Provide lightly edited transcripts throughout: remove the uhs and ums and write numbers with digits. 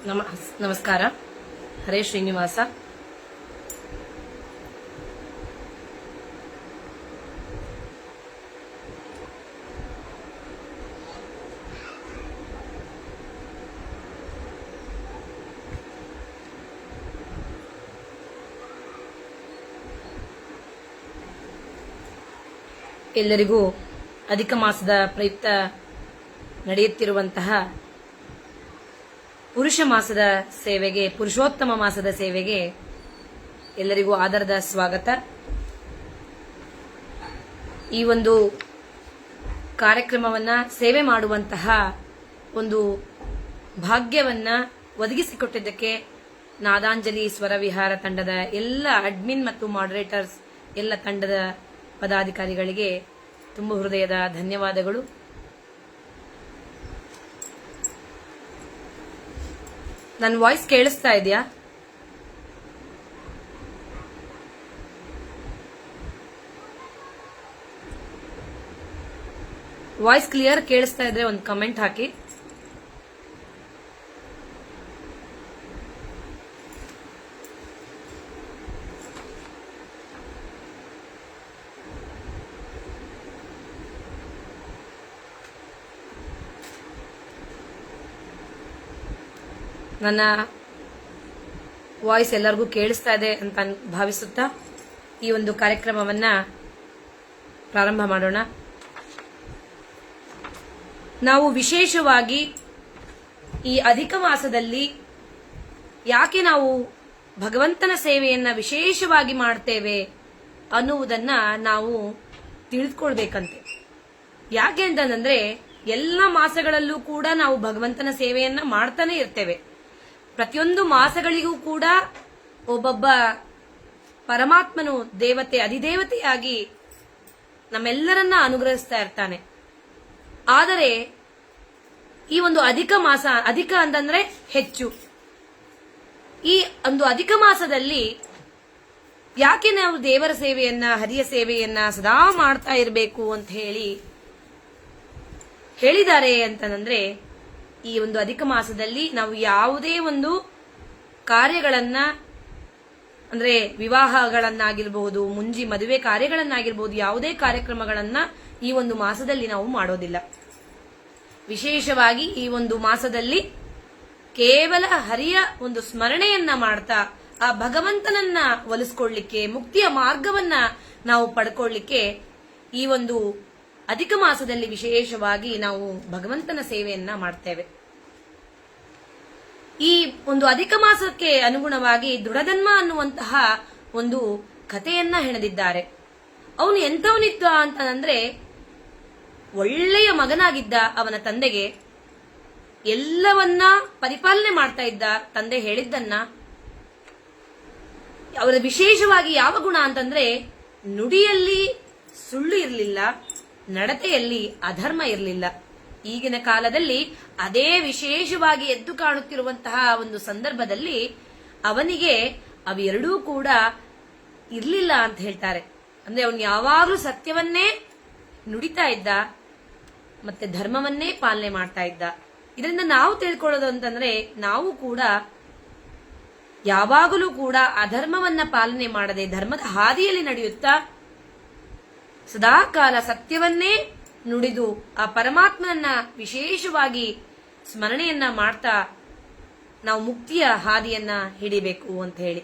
ನಮಸ್ಕಾರ. ಹರೇ ಶ್ರೀನಿವಾಸ. ಎಲ್ಲರಿಗೂ ಅಧಿಕ ಮಾಸದ ಪ್ರಯುಕ್ತ ನಡೆಯುತ್ತಿರುವಂತಹ ಪುರುಷ ಮಾಸದ ಸೇವೆಗೆ, ಪುರುಷೋತ್ತಮ ಮಾಸದ ಸೇವೆಗೆ ಎಲ್ಲರಿಗೂ ಆದರದ ಸ್ವಾಗತ. ಈ ಒಂದು ಕಾರ್ಯಕ್ರಮವನ್ನ, ಸೇವೆ ಮಾಡುವಂತಹ ಒಂದು ಭಾಗ್ಯವನ್ನ ಒದಗಿಸಿಕೊಟ್ಟಿದ್ದಕ್ಕೆ ನಾದಾಂಜಲಿ ಸ್ವರ ವಿಹಾರ ತಂಡದ ಎಲ್ಲ ಅಡ್ಮಿನ್ ಮತ್ತು ಮಾಡರೇಟರ್ಸ್, ಎಲ್ಲ ತಂಡದ ಪದಾಧಿಕಾರಿಗಳಿಗೆ ತುಂಬ ಹೃದಯದ ಧನ್ಯವಾದಗಳು. ನನ್ನ ವಾಯ್ಸ್ ಕೇಳಿಸ್ತಾ ಇದೆಯಾ? ವಾಯ್ಸ್ ಕ್ಲಿಯರ್ ಕೇಳಿಸ್ತಾ ಇದ್ರೆ ಒಂದು ಕಮೆಂಟ್ ಹಾಕಿ. ನನ್ನ ವಾಯ್ಸ್ ಎಲ್ಲರಿಗೂ ಕೇಳಿಸ್ತಾ ಇದೆ ಅಂತ ಭಾವಿಸುತ್ತಾ ಈ ಒಂದು ಕಾರ್ಯಕ್ರಮವನ್ನ ಪ್ರಾರಂಭ ಮಾಡೋಣ. ನಾವು ವಿಶೇಷವಾಗಿ ಈ ಅಧಿಕ ಮಾಸದಲ್ಲಿ ಯಾಕೆ ನಾವು ಭಗವಂತನ ಸೇವೆಯನ್ನ ವಿಶೇಷವಾಗಿ ಮಾಡ್ತೇವೆ ಅನ್ನುವುದನ್ನ ನಾವು ತಿಳಿದುಕೊಳ್ಬೇಕಂತೆ. ಯಾಕೆ ಅಂತಂದ್ರೆ ಎಲ್ಲ ಮಾಸಗಳಲ್ಲೂ ಕೂಡ ನಾವು ಭಗವಂತನ ಸೇವೆಯನ್ನ ಮಾಡ್ತಾನೆ ಇರ್ತೇವೆ. ಪ್ರತಿಯೊಂದು ಮಾಸಗಳಿಗೂ ಕೂಡ ಒಬ್ಬೊಬ್ಬ ಪರಮಾತ್ಮನು ದೇವತೆ, ಅಧಿದೇವತೆಯಾಗಿ ನಮ್ಮೆಲ್ಲರನ್ನ ಅನುಗ್ರಹಿಸ್ತಾ ಇರ್ತಾನೆ. ಆದರೆ ಈ ಒಂದು ಅಧಿಕ ಮಾಸ, ಅಧಿಕ ಅಂತಂದ್ರೆ ಹೆಚ್ಚು, ಈ ಒಂದು ಅಧಿಕ ಮಾಸದಲ್ಲಿ ಯಾಕೆ ನಾವು ದೇವರ ಸೇವೆಯನ್ನ, ಹರಿಯ ಸೇವೆಯನ್ನ ಸದಾ ಮಾಡ್ತಾ ಇರಬೇಕು ಅಂತ ಹೇಳಿದ್ದಾರೆ ಅಂತಂದ್ರೆ, ಈ ಒಂದು ಅಧಿಕ ಮಾಸದಲ್ಲಿ ನಾವು ಯಾವುದೇ ಒಂದು ಕಾರ್ಯಗಳನ್ನ, ಅಂದ್ರೆ ವಿವಾಹಗಳನ್ನಾಗಿರ್ಬಹುದು, ಮುಂಜಿ ಮದುವೆ ಕಾರ್ಯಗಳನ್ನಾಗಿರ್ಬಹುದು, ಯಾವುದೇ ಕಾರ್ಯಕ್ರಮಗಳನ್ನ ಈ ಒಂದು ಮಾಸದಲ್ಲಿ ನಾವು ಮಾಡೋದಿಲ್ಲ. ವಿಶೇಷವಾಗಿ ಈ ಒಂದು ಮಾಸದಲ್ಲಿ ಕೇವಲ ಹರಿಯ ಒಂದು ಸ್ಮರಣೆಯನ್ನ ಮಾಡ್ತಾ ಆ ಭಗವಂತನನ್ನ ಒಲಿಸ್ಕೊಳ್ಳಿಕ್ಕೆ, ಮುಕ್ತಿಯ ಮಾರ್ಗವನ್ನ ನಾವು ಪಡ್ಕೊಳ್ಳಿಕ್ಕೆ ಈ ಒಂದು ಅಧಿಕ ಮಾಸದಲ್ಲಿ ವಿಶೇಷವಾಗಿ ನಾವು ಭಗವಂತನ ಸೇವೆಯನ್ನ ಮಾಡ್ತೇವೆ. ಈ ಒಂದು ಅಧಿಕ ಮಾಸಕ್ಕೆ ಅನುಗುಣವಾಗಿ ದೃಢಧನ್ಮ ಅನ್ನುವಂತಹ ಒಂದು ಕಥೆಯನ್ನ ಹೆಣೆದಿದ್ದಾರೆ. ಅವನು ಎಂಥವನಿದ್ದ ಅಂತಂದ್ರೆ, ಒಳ್ಳೆಯ ಮಗನಾಗಿದ್ದ. ಅವನ ತಂದೆಗೆ ಎಲ್ಲವನ್ನ ಪರಿಪಾಲನೆ ಮಾಡ್ತಾ ಇದ್ದ. ತಂದೆ ಹೇಳಿದ್ದನ್ನ, ಅವರ ವಿಶೇಷವಾಗಿ ಯಾವ ಗುಣ ಅಂತಂದ್ರೆ, ನುಡಿಯಲ್ಲಿ ಸುಳ್ಳು ಇರಲಿಲ್ಲ, ನಡತೆಯಲ್ಲಿ ಅಧರ್ಮ ಇರಲಿಲ್ಲ. ಈಗಿನ ಕಾಲದಲ್ಲಿ ಅದೇ ವಿಶೇಷವಾಗಿ ಎದ್ದು ಕಾಣುತ್ತಿರುವಂತಹ ಒಂದು ಸಂದರ್ಭದಲ್ಲಿ ಅವನಿಗೆ ಅವೆರಡೂ ಕೂಡ ಇರಲಿಲ್ಲ ಅಂತ ಹೇಳ್ತಾರೆ. ಅಂದ್ರೆ ಅವನು ಯಾವಾಗಲೂ ಸತ್ಯವನ್ನೇ ನುಡಿತಾ ಇದ್ದ, ಮತ್ತೆ ಧರ್ಮವನ್ನೇ ಪಾಲನೆ ಮಾಡ್ತಾ ಇದ್ದ. ಇದರಿಂದ ನಾವು ತಿಳ್ಕೊಳ್ಳೋದು ಅಂತಂದ್ರೆ, ನಾವು ಕೂಡ ಯಾವಾಗಲೂ ಕೂಡ ಅಧರ್ಮವನ್ನ ಪಾಲನೆ ಮಾಡದೆ ಧರ್ಮದ ಹಾದಿಯಲ್ಲಿ ನಡೆಯುತ್ತಾ ಸದಾಕಾಲ ಸತ್ಯವನ್ನೇ ನುಡಿದು ಆ ಪರಮಾತ್ಮನನ್ನ ವಿಶೇಷವಾಗಿ ಸ್ಮರಣೆಯನ್ನ ಮಾಡ್ತಾ ನಾವು ಮುಕ್ತಿಯ ಹಾದಿಯನ್ನ ಹಿಡಿಬೇಕು ಅಂತ ಹೇಳಿ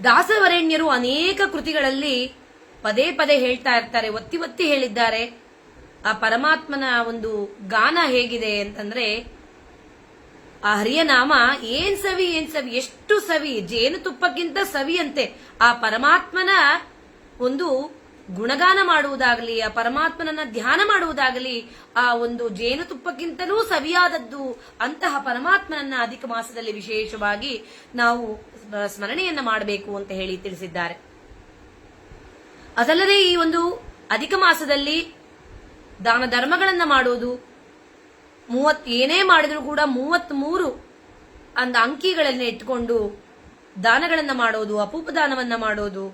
ದಾಸವರೇಣ್ಯರು ಅನೇಕ ಕೃತಿಗಳಲ್ಲಿ ಪದೇ ಪದೇ ಹೇಳ್ತಾ ಇರ್ತಾರೆ, ಒತ್ತಿ ಒತ್ತಿ ಹೇಳಿದ್ದಾರೆ. ಆ ಪರಮಾತ್ಮನ ಒಂದು ಗಾನ ಹೇಗಿದೆ ಅಂತಂದ್ರೆ, ಆ ಹರಿಯ ನಾಮ ಏನ್ ಸವಿ, ಎಷ್ಟು ಸವಿ, ಜೇನುತುಪ್ಪಕ್ಕಿಂತ ಸವಿಯಂತೆ. ಆ ಪರಮಾತ್ಮನ ಒಂದು ಗುಣಗಾನ ಮಾಡುವುದಾಗಲಿ, ಆ ಪರಮಾತ್ಮನನ್ನ ಧ್ಯಾನ ಮಾಡುವುದಾಗಲಿ, ಆ ಒಂದು ಜೇನುತುಪ್ಪಕ್ಕಿಂತಲೂ ಸವಿಯಾದದ್ದು ಅಂತಹ ಪರಮಾತ್ಮನನ್ನ ಅಧಿಕ ಮಾಸದಲ್ಲಿ ವಿಶೇಷವಾಗಿ ನಾವು ಸ್ಮರಣೆಯನ್ನ ಮಾಡಬೇಕು ಅಂತ ಹೇಳಿ ತಿಳಿಸಿದ್ದಾರೆ. ಅದಲ್ಲದೆ ಈ ಒಂದು ಅಧಿಕ ಮಾಸದಲ್ಲಿ ದಾನ ಧರ್ಮಗಳನ್ನ ಮಾಡೋದು, ಏನೇ ಮಾಡಿದ್ರು ಕೂಡ 33 ಅಂದ ಅಂಕಿಗಳನ್ನ ಇಟ್ಕೊಂಡು ದಾನಗಳನ್ನ ಮಾಡೋದು, ಅಪೂಪದಾನವನ್ನ ಮಾಡೋದು,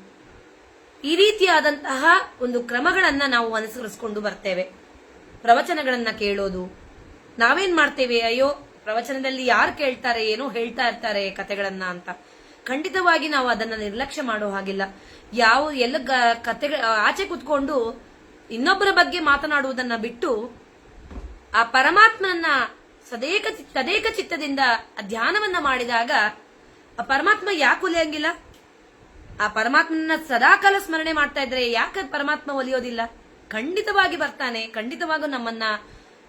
ಈ ರೀತಿಯಾದಂತಹ ಒಂದು ಕ್ರಮಗಳನ್ನ ನಾವು ಅನುಸರಿಸಿಕೊಂಡು ಬರ್ತೇವೆ. ಪ್ರವಚನಗಳನ್ನ ಕೇಳೋದು, ನಾವೇನ್ ಮಾಡ್ತೇವೆ, ಅಯ್ಯೋ ಪ್ರವಚನದಲ್ಲಿ ಯಾರು ಕೇಳ್ತಾರೆ, ಏನೋ ಹೇಳ್ತಾ ಇರ್ತಾರೆ ಕತೆಗಳನ್ನ ಅಂತ. ಖಂಡಿತವಾಗಿ ನಾವು ಅದನ್ನ ನಿರ್ಲಕ್ಷ್ಯ ಮಾಡೋ ಹಾಗಿಲ್ಲ. ಎಲ್ಲ ಕತೆಗಳ ಆಚೆ ಕುತ್ಕೊಂಡು ಇನ್ನೊಬ್ಬರ ಬಗ್ಗೆ ಮಾತನಾಡುವುದನ್ನ ಬಿಟ್ಟು ಆ ಪರಮಾತ್ಮನನ್ನ ತದೇಕ ಚಿತ್ತದಿಂದ ಧ್ಯಾನವನ್ನ ಮಾಡಿದಾಗ ಆ ಪರಮಾತ್ಮ ಯಾಕೆ ಒಲಿಯಂಗಿಲ್ಲ? ಆ ಪರಮಾತ್ಮನ ಸದಾಕಾಲ ಸ್ಮರಣೆ ಮಾಡ್ತಾ ಇದ್ರೆ ಯಾಕೆ ಪರಮಾತ್ಮ ಒಲಿಯೋದಿಲ್ಲ? ಖಂಡಿತವಾಗಿ ಬರ್ತಾನೆ, ಖಂಡಿತವಾಗೂ ನಮ್ಮನ್ನ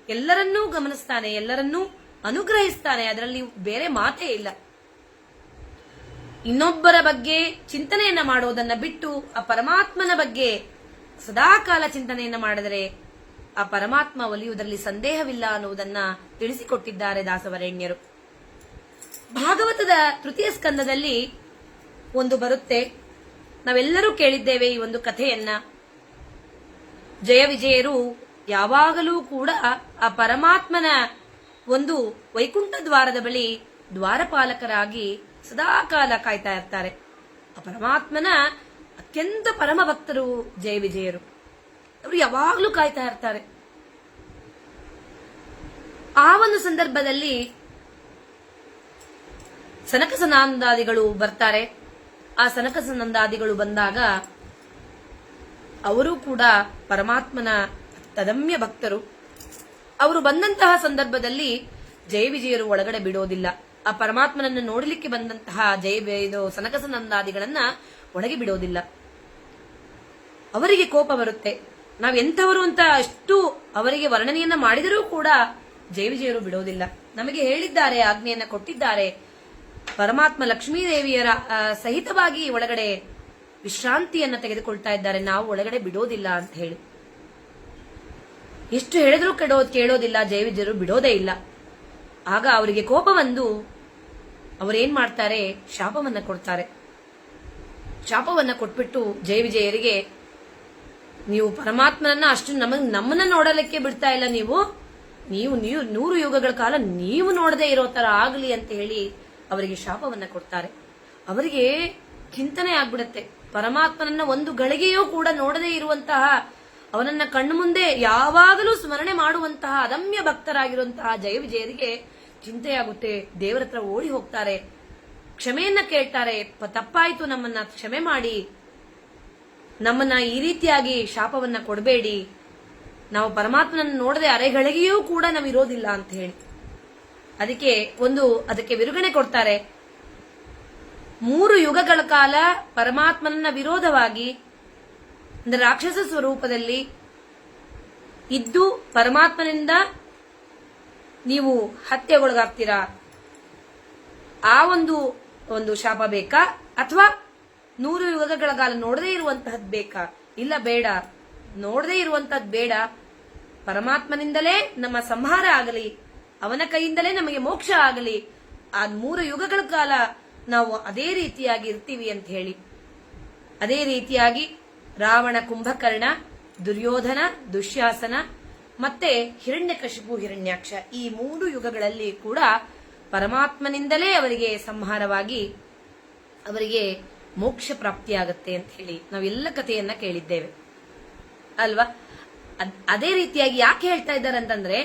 ಎಲ್ಲರನ್ನೂ ಗಮನಿಸ್ತಾನೆ, ಎಲ್ಲರನ್ನೂ ಅನುಗ್ರಹಿಸ್ತಾನೆ. ಅದರಲ್ಲಿ ಬೇರೆ ಮಾತೇ ಇಲ್ಲ. ಇನ್ನೊಬ್ಬರ ಬಗ್ಗೆ ಚಿಂತನೆಯನ್ನ ಮಾಡೋದನ್ನ ಬಿಟ್ಟು ಆ ಪರಮಾತ್ಮನ ಬಗ್ಗೆ ಸದಾಕಾಲ ಚಿಂತನೆಯನ್ನ ಮಾಡಿದರೆ ಆ ಪರಮಾತ್ಮ ಒಲಿಯುವುದರಲ್ಲಿ ಸಂದೇಹವಿಲ್ಲ ಅನ್ನುವುದನ್ನ ತಿಳಿಸಿಕೊಟ್ಟಿದ್ದಾರೆ ದಾಸವರೇಣ್ಯರು. ಭಾಗವತದ ತೃತೀಯ ಸ್ಕಂದದಲ್ಲಿ ಒಂದು ಬರುತ್ತೆ, ನಾವೆಲ್ಲರೂ ಕೇಳಿದ್ದೇವೆ ಈ ಒಂದು ಕಥೆಯನ್ನ. ಜಯ ವಿಜಯರು ಯಾವಾಗಲೂ ಕೂಡ ಆ ಪರಮಾತ್ಮನ ಒಂದು ವೈಕುಂಠ ದ್ವಾರದ ಬಳಿ ದ್ವಾರಪಾಲಕರಾಗಿ ಸದಾಕಾಲ ಕಾಯ್ತಾ ಇರ್ತಾರೆ. ಆ ಪರಮಾತ್ಮನ ಅತ್ಯಂತ ಪರಮ ಭಕ್ತರು ಜಯ ವಿಜಯರು. ಅವರು ಯಾವಾಗ್ಲೂ ಕಾಯ್ತಾ ಇರ್ತಾರೆ. ಆ ಒಂದು ಸಂದರ್ಭದಲ್ಲಿ ಸನಕ ಸನಂದಾದಿಗಳು ಬರ್ತಾರೆ. ಆ ಸನಕ ಸನಂದಾದಿಗಳು ಬಂದಾಗ ಅವರು ಕೂಡ ಪರಮಾತ್ಮನ ತದಮ್ಯ ಭಕ್ತರು. ಅವರು ಬಂದಂತಹ ಸಂದರ್ಭದಲ್ಲಿ ಜಯ ವಿಜಯರು ಒಳಗಡೆ ಬಿಡೋದಿಲ್ಲ. ಆ ಪರಮಾತ್ಮನನ್ನು ನೋಡಲಿಕ್ಕೆ ಬಂದಂತಹ ಸನಕ ಸನಂದಾದಿಗಳನ್ನ ಒಳಗೆ ಬಿಡೋದಿಲ್ಲ. ಅವರಿಗೆ ಕೋಪ ಬರುತ್ತೆ. ನಾವೆಂಥವರು ಅಂತ ಅಷ್ಟು ಅವರಿಗೆ ವರ್ಣನೆಯನ್ನ ಮಾಡಿದರೂ ಕೂಡ ಜಯ ವಿಜಯರು ಬಿಡೋದಿಲ್ಲ. ನಮಗೆ ಹೇಳಿದ್ದಾರೆ, ಆಜ್ಞೆಯನ್ನ ಕೊಟ್ಟಿದ್ದಾರೆ, ಪರಮಾತ್ಮ ಲಕ್ಷ್ಮೀದೇವಿಯರ ಸಹಿತವಾಗಿ ಒಳಗಡೆ ವಿಶ್ರಾಂತಿಯನ್ನ ತೆಗೆದುಕೊಳ್ತಾ ಇದ್ದಾರೆ, ನಾವು ಒಳಗಡೆ ಬಿಡೋದಿಲ್ಲ ಅಂತ ಹೇಳಿ. ಎಷ್ಟು ಹೇಳಿದ್ರೂ ಕೇಳೋದಿಲ್ಲ, ಜಯ ವಿಜಯರು ಬಿಡೋದೇ ಇಲ್ಲ. ಆಗ ಅವರಿಗೆ ಕೋಪ ಬಂದು ಅವರೇನ್ ಮಾಡ್ತಾರೆ, ಶಾಪವನ್ನ ಕೊಡ್ತಾರೆ. ಶಾಪವನ್ನ ಕೊಟ್ಬಿಟ್ಟು ಜಯ ವಿಜಯರಿಗೆ, ನೀವು ಪರಮಾತ್ಮನನ್ನ ಅಷ್ಟು ನಮ್ಮನ್ನ ನೋಡಲಿಕ್ಕೆ ಬಿಡ್ತಾ ಇಲ್ಲ, ನೀವು 100 ಯುಗಗಳ ಕಾಲ ನೀವು ನೋಡದೇ ಇರೋ ತರ ಆಗಲಿ ಅಂತ ಹೇಳಿ ಅವರಿಗೆ ಶಾಪವನ್ನ ಕೊಡ್ತಾರೆ. ಅವರಿಗೆ ಚಿಂತನೆ ಆಗ್ಬಿಡುತ್ತೆ, ಪರಮಾತ್ಮನನ್ನ ಒಂದು ಗಳಿಗೆಯೂ ಕೂಡ ನೋಡದೇ ಇರುವಂತಹ, ಅವನನ್ನ ಕಣ್ಣು ಮುಂದೆ ಯಾವಾಗಲೂ ಸ್ಮರಣೆ ಮಾಡುವಂತಹ ಅದಮ್ಯ ಭಕ್ತರಾಗಿರುವಂತಹ ಜಯ ವಿಜಯರಿಗೆ ಚಿಂತೆಯಾಗುತ್ತೆ. ದೇವರ ಹತ್ರ ಓಡಿ ಹೋಗ್ತಾರೆ, ಕ್ಷಮೆಯನ್ನ ಕೇಳ್ತಾರೆ. ತಪ್ಪಾಯ್ತು, ನಮ್ಮನ್ನ ಕ್ಷಮೆ ಮಾಡಿ, ನಮ್ಮನ್ನ ಈ ರೀತಿಯಾಗಿ ಶಾಪವನ್ನ ಕೊಡಬೇಡಿ, ನಾವು ಪರಮಾತ್ಮನನ್ನು ನೋಡದೆ ಅರೆಗಳಿಗೆಯೂ ಕೂಡ ನಾವು ಇರೋದಿಲ್ಲ ಅಂತ ಹೇಳಿ ಅದಕ್ಕೆ ವಿರುಗಣೆ ಕೊಡ್ತಾರೆ. 3 ಯುಗಗಳ ಕಾಲ ಪರಮಾತ್ಮನ ವಿರೋಧವಾಗಿ ಅಂದ್ರೆ ರಾಕ್ಷಸ ಸ್ವರೂಪದಲ್ಲಿ ಇದ್ದು ಪರಮಾತ್ಮನಿಂದ ನೀವು ಹತ್ಯೆಗೊಳಗಾಗ್ತೀರಾ, ಆ ಒಂದು ಶಾಪ ಬೇಕಾ? ಅಥವಾ 100 ಯುಗಗಳ ಕಾಲ ನೋಡದೇ ಇರುವಂತಹದ್ದು ಬೇಕಾ? ಇಲ್ಲ, ಬೇಡ, ನೋಡದೇ ಇರುವಂತಹದ್ದು ಬೇಡ. ಪರಮಾತ್ಮನಿಂದಲೇ ನಮ್ಮ ಸಂಹಾರ ಆಗಲಿ, ಅವನ ಕೈಯಿಂದಲೇ ನಮಗೆ ಮೋಕ್ಷ ಆಗಲಿ, ಆ 3 ಯುಗಗಳ ಕಾಲ ನಾವು ಅದೇ ರೀತಿಯಾಗಿ ಇರ್ತೀವಿ ಅಂತ ಹೇಳಿ. ಅದೇ ರೀತಿಯಾಗಿ ರಾವಣ, ಕುಂಭಕರ್ಣ, ದುರ್ಯೋಧನ, ದುಶ್ಯಾಸನ ಮತ್ತೆ ಹಿರಣ್ಯಕಶಿಪು, ಹಿರಣ್ಯಾಕ್ಷ, ಈ 3 ಯುಗಗಳಲ್ಲಿ ಕೂಡ ಪರಮಾತ್ಮನಿಂದಲೇ ಅವರಿಗೆ ಸಂಹಾರವಾಗಿ ಅವರಿಗೆ ಮೋಕ್ಷ ಪ್ರಾಪ್ತಿಯಾಗತ್ತೆ ಅಂತ ಹೇಳಿ ನಾವೆಲ್ಲ ಕಥೆಯನ್ನ ಕೇಳಿದ್ದೇವೆ ಅಲ್ವಾ. ಅದೇ ರೀತಿಯಾಗಿ ಯಾಕೆ ಹೇಳ್ತಾ ಇದ್ದಾರೆ ಅಂತಂದ್ರೆ,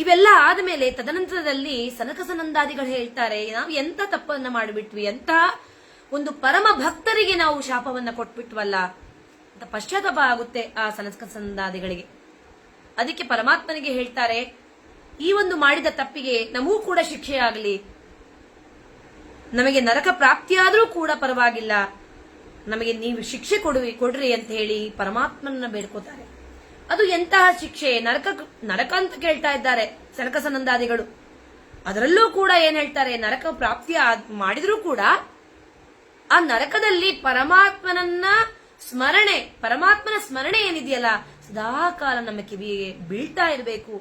ಇವೆಲ್ಲ ಆದ್ಮೇಲೆ ತದನಂತರದಲ್ಲಿ ಸನಕ ಸನಂದಾದಿಗಳು ಹೇಳ್ತಾರೆ, ನಾವು ಎಂತ ತಪ್ಪನ್ನ ಮಾಡಿಬಿಟ್ವಿ, ಎಂತ ಒಂದು ಪರಮ ಭಕ್ತರಿಗೆ ನಾವು ಶಾಪವನ್ನ ಕೊಟ್ಬಿಟ್ವಲ್ಲ ಅಂತ ಪಶ್ಚಾತ್ತಾಪ ಆಗುತ್ತೆ ಆ ಸನಕ ಸನಂದಾದಿಗಳಿಗೆ. ಅದಕ್ಕೆ ಪರಮಾತ್ಮನಿಗೆ ಹೇಳ್ತಾರೆ, ಈ ಒಂದು ಮಾಡಿದ ತಪ್ಪಿಗೆ ನಮಗೂ ಕೂಡ ಶಿಕ್ಷೆ ಆಗಲಿ, ನಮಗೆ ನರಕ ಪ್ರಾಪ್ತಿಯಾದ್ರೂ ಕೂಡ ಪರವಾಗಿಲ್ಲ, ನಮಗೆ ನೀವು ಶಿಕ್ಷೆ ಕೊಡ್ರಿ ಅಂತ ಹೇಳಿ ಪರಮಾತ್ಮನನ್ನ ಬೇಡ್ಕೋತಾರೆ. ಅದು ಎಂತಹ ಶಿಕ್ಷೆ? ನರಕ ಅಂತ ಕೇಳ್ತಾ ಇದ್ದಾರೆ ಸನಕ ಸನಂದಾದಿಗಳು. ಅದರಲ್ಲೂ ಕೂಡ ಏನ್ ಹೇಳ್ತಾರೆ, ನರಕ ಪ್ರಾಪ್ತಿ ಮಾಡಿದ್ರೂ ಕೂಡ ಆ ನರಕದಲ್ಲಿ ಪರಮಾತ್ಮನ ಸ್ಮರಣೆ ಏನಿದೆಯಲ್ಲ ಸದಾಕಾಲ ನಮ್ಮ ಕಿವಿಗೆ ಬೀಳ್ತಾ ಇರಬೇಕು.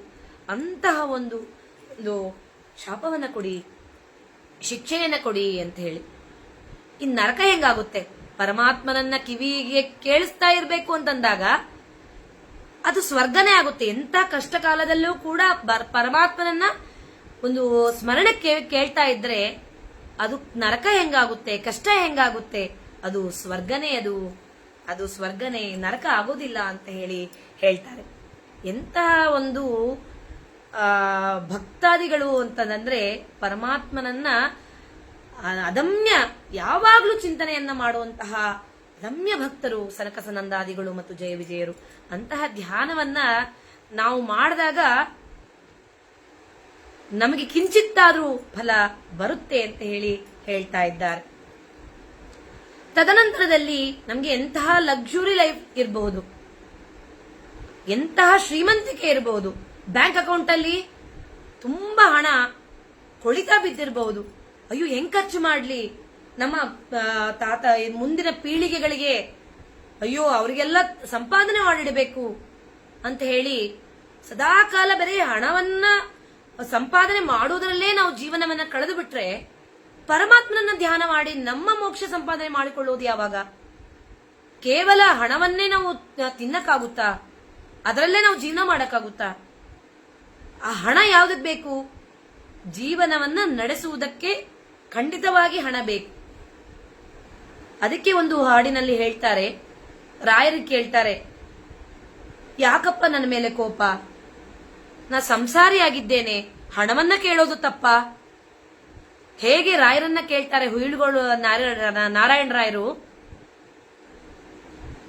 ಅಂತಹ ಒಂದು ಶಾಪವನ್ನ ಕೊಡಿ, ಶಿಕ್ಷೆಯನ್ನ ಕೊಡಿ ಅಂತ ಹೇಳಿ. ಈ ನರಕ ಹೆಂಗಾಗುತ್ತೆ? ಪರಮಾತ್ಮನನ್ನ ಕಿವಿಗೆ ಕೇಳಿಸ್ತಾ ಇರಬೇಕು ಅಂತಂದಾಗ ಅದು ಸ್ವರ್ಗನೇ ಆಗುತ್ತೆ. ಎಂತ ಕಷ್ಟ ಕಾಲದಲ್ಲೂ ಕೂಡ ಪರಮಾತ್ಮನನ್ನ ಒಂದು ಸ್ಮರಣೆ ಕೇಳ್ತಾ ಇದ್ರೆ ಅದು ನರಕ ಹೆಂಗಾಗುತ್ತೆ, ಕಷ್ಟ ಹೆಂಗಾಗುತ್ತೆ? ಅದು ಸ್ವರ್ಗನೇ, ಅದು ಸ್ವರ್ಗನೇ, ನರಕ ಆಗೋದಿಲ್ಲ ಅಂತ ಹೇಳಿ ಹೇಳ್ತಾರೆ. ಎಂತಹ ಒಂದು ಭಕ್ತಾದಿಗಳು ಅಂತಂದ್ರೆ ಪರಮಾತ್ಮನನ್ನ ಅದಮ್ಯ ಯಾವಾಗ್ಲೂ ಚಿಂತನೆಯನ್ನ ಮಾಡುವಂತಹ ರಮ್ಯ ಭಕ್ತರು ಸನಕ ಸನಂದಾದಿಗಳು ಮತ್ತು ಜಯ ವಿಜಯರು. ಅಂತಹ ಧ್ಯಾನವನ್ನ ನಾವು ಮಾಡಿದಾಗ ನಮಗೆ ಕಿಂಚಿತ್ತಾದ್ರೂ ಫಲ ಬರುತ್ತೆ ಅಂತ ಹೇಳ್ತಾ ಇದ್ದಾರೆ. ತದನಂತರದಲ್ಲಿ ನಮ್ಗೆ ಎಂತಹ ಲಕ್ಸುರಿ ಲೈಫ್ ಇರಬಹುದು, ಎಂತಹ ಶ್ರೀಮಂತಿಕೆ ಇರಬಹುದು, ಬ್ಯಾಂಕ್ ಅಕೌಂಟ್ ಅಲ್ಲಿ ತುಂಬಾ ಹಣ ಕೊಳಿತಾ ಬಿದ್ದಿರಬಹುದು. ಅಯ್ಯೋ ಹೆಂಗ್ ಖರ್ಚು ಮಾಡ್ಲಿ, ನಮ್ಮ ತಾತ ಮುಂದಿನ ಪೀಳಿಗೆಗಳಿಗೆ ಅಯ್ಯೋ ಅವರಿಗೆಲ್ಲ ಸಂಪಾದನೆ ಮಾಡಿಡಬೇಕು ಅಂತ ಹೇಳಿ ಸದಾಕಾಲ ಬರೀ ಹಣವನ್ನ ಸಂಪಾದನೆ ಮಾಡುವುದರಲ್ಲೇ ನಾವು ಜೀವನವನ್ನ ಕಳೆದು ಬಿಟ್ರೆ ಪರಮಾತ್ಮನನ್ನ ಧ್ಯಾನ ಮಾಡಿ ನಮ್ಮ ಮೋಕ್ಷ ಸಂಪಾದನೆ ಮಾಡಿಕೊಳ್ಳುವುದು ಯಾವಾಗ? ಕೇವಲ ಹಣವನ್ನೇ ನಾವು ತಿನ್ನಕ್ಕಾಗುತ್ತಾ? ಅದರಲ್ಲೇ ನಾವು ಜೀವನ ಮಾಡಕ್ಕಾಗುತ್ತಾ? ಆ ಹಣ ಯಾವ್ದಕ್ ಬೇಕು? ಜೀವನವನ್ನ ನಡೆಸುವುದಕ್ಕೆ ಖಂಡಿತವಾಗಿ ಹಣ ಬೇಕು. ಅದಕ್ಕೆ ಒಂದು ಹಾಡಿನಲ್ಲಿ ಹೇಳ್ತಾರೆ, ರಾಯರಿಗೆ ಕೇಳ್ತಾರೆ, ಯಾಕಪ್ಪ ನನ್ನ ಮೇಲೆ ಕೋಪ? ನಾ ಸಂಸಾರಿಯಾಗಿದ್ದೇನೆ, ಹಣವನ್ನ ಕೇಳೋದು ತಪ್ಪ? ಹೇಗೆ ರಾಯರನ್ನ ಕೇಳ್ತಾರೆ ಹುಯಿಳುಗಳು ನಾರಾಯಣ ರಾಯರು,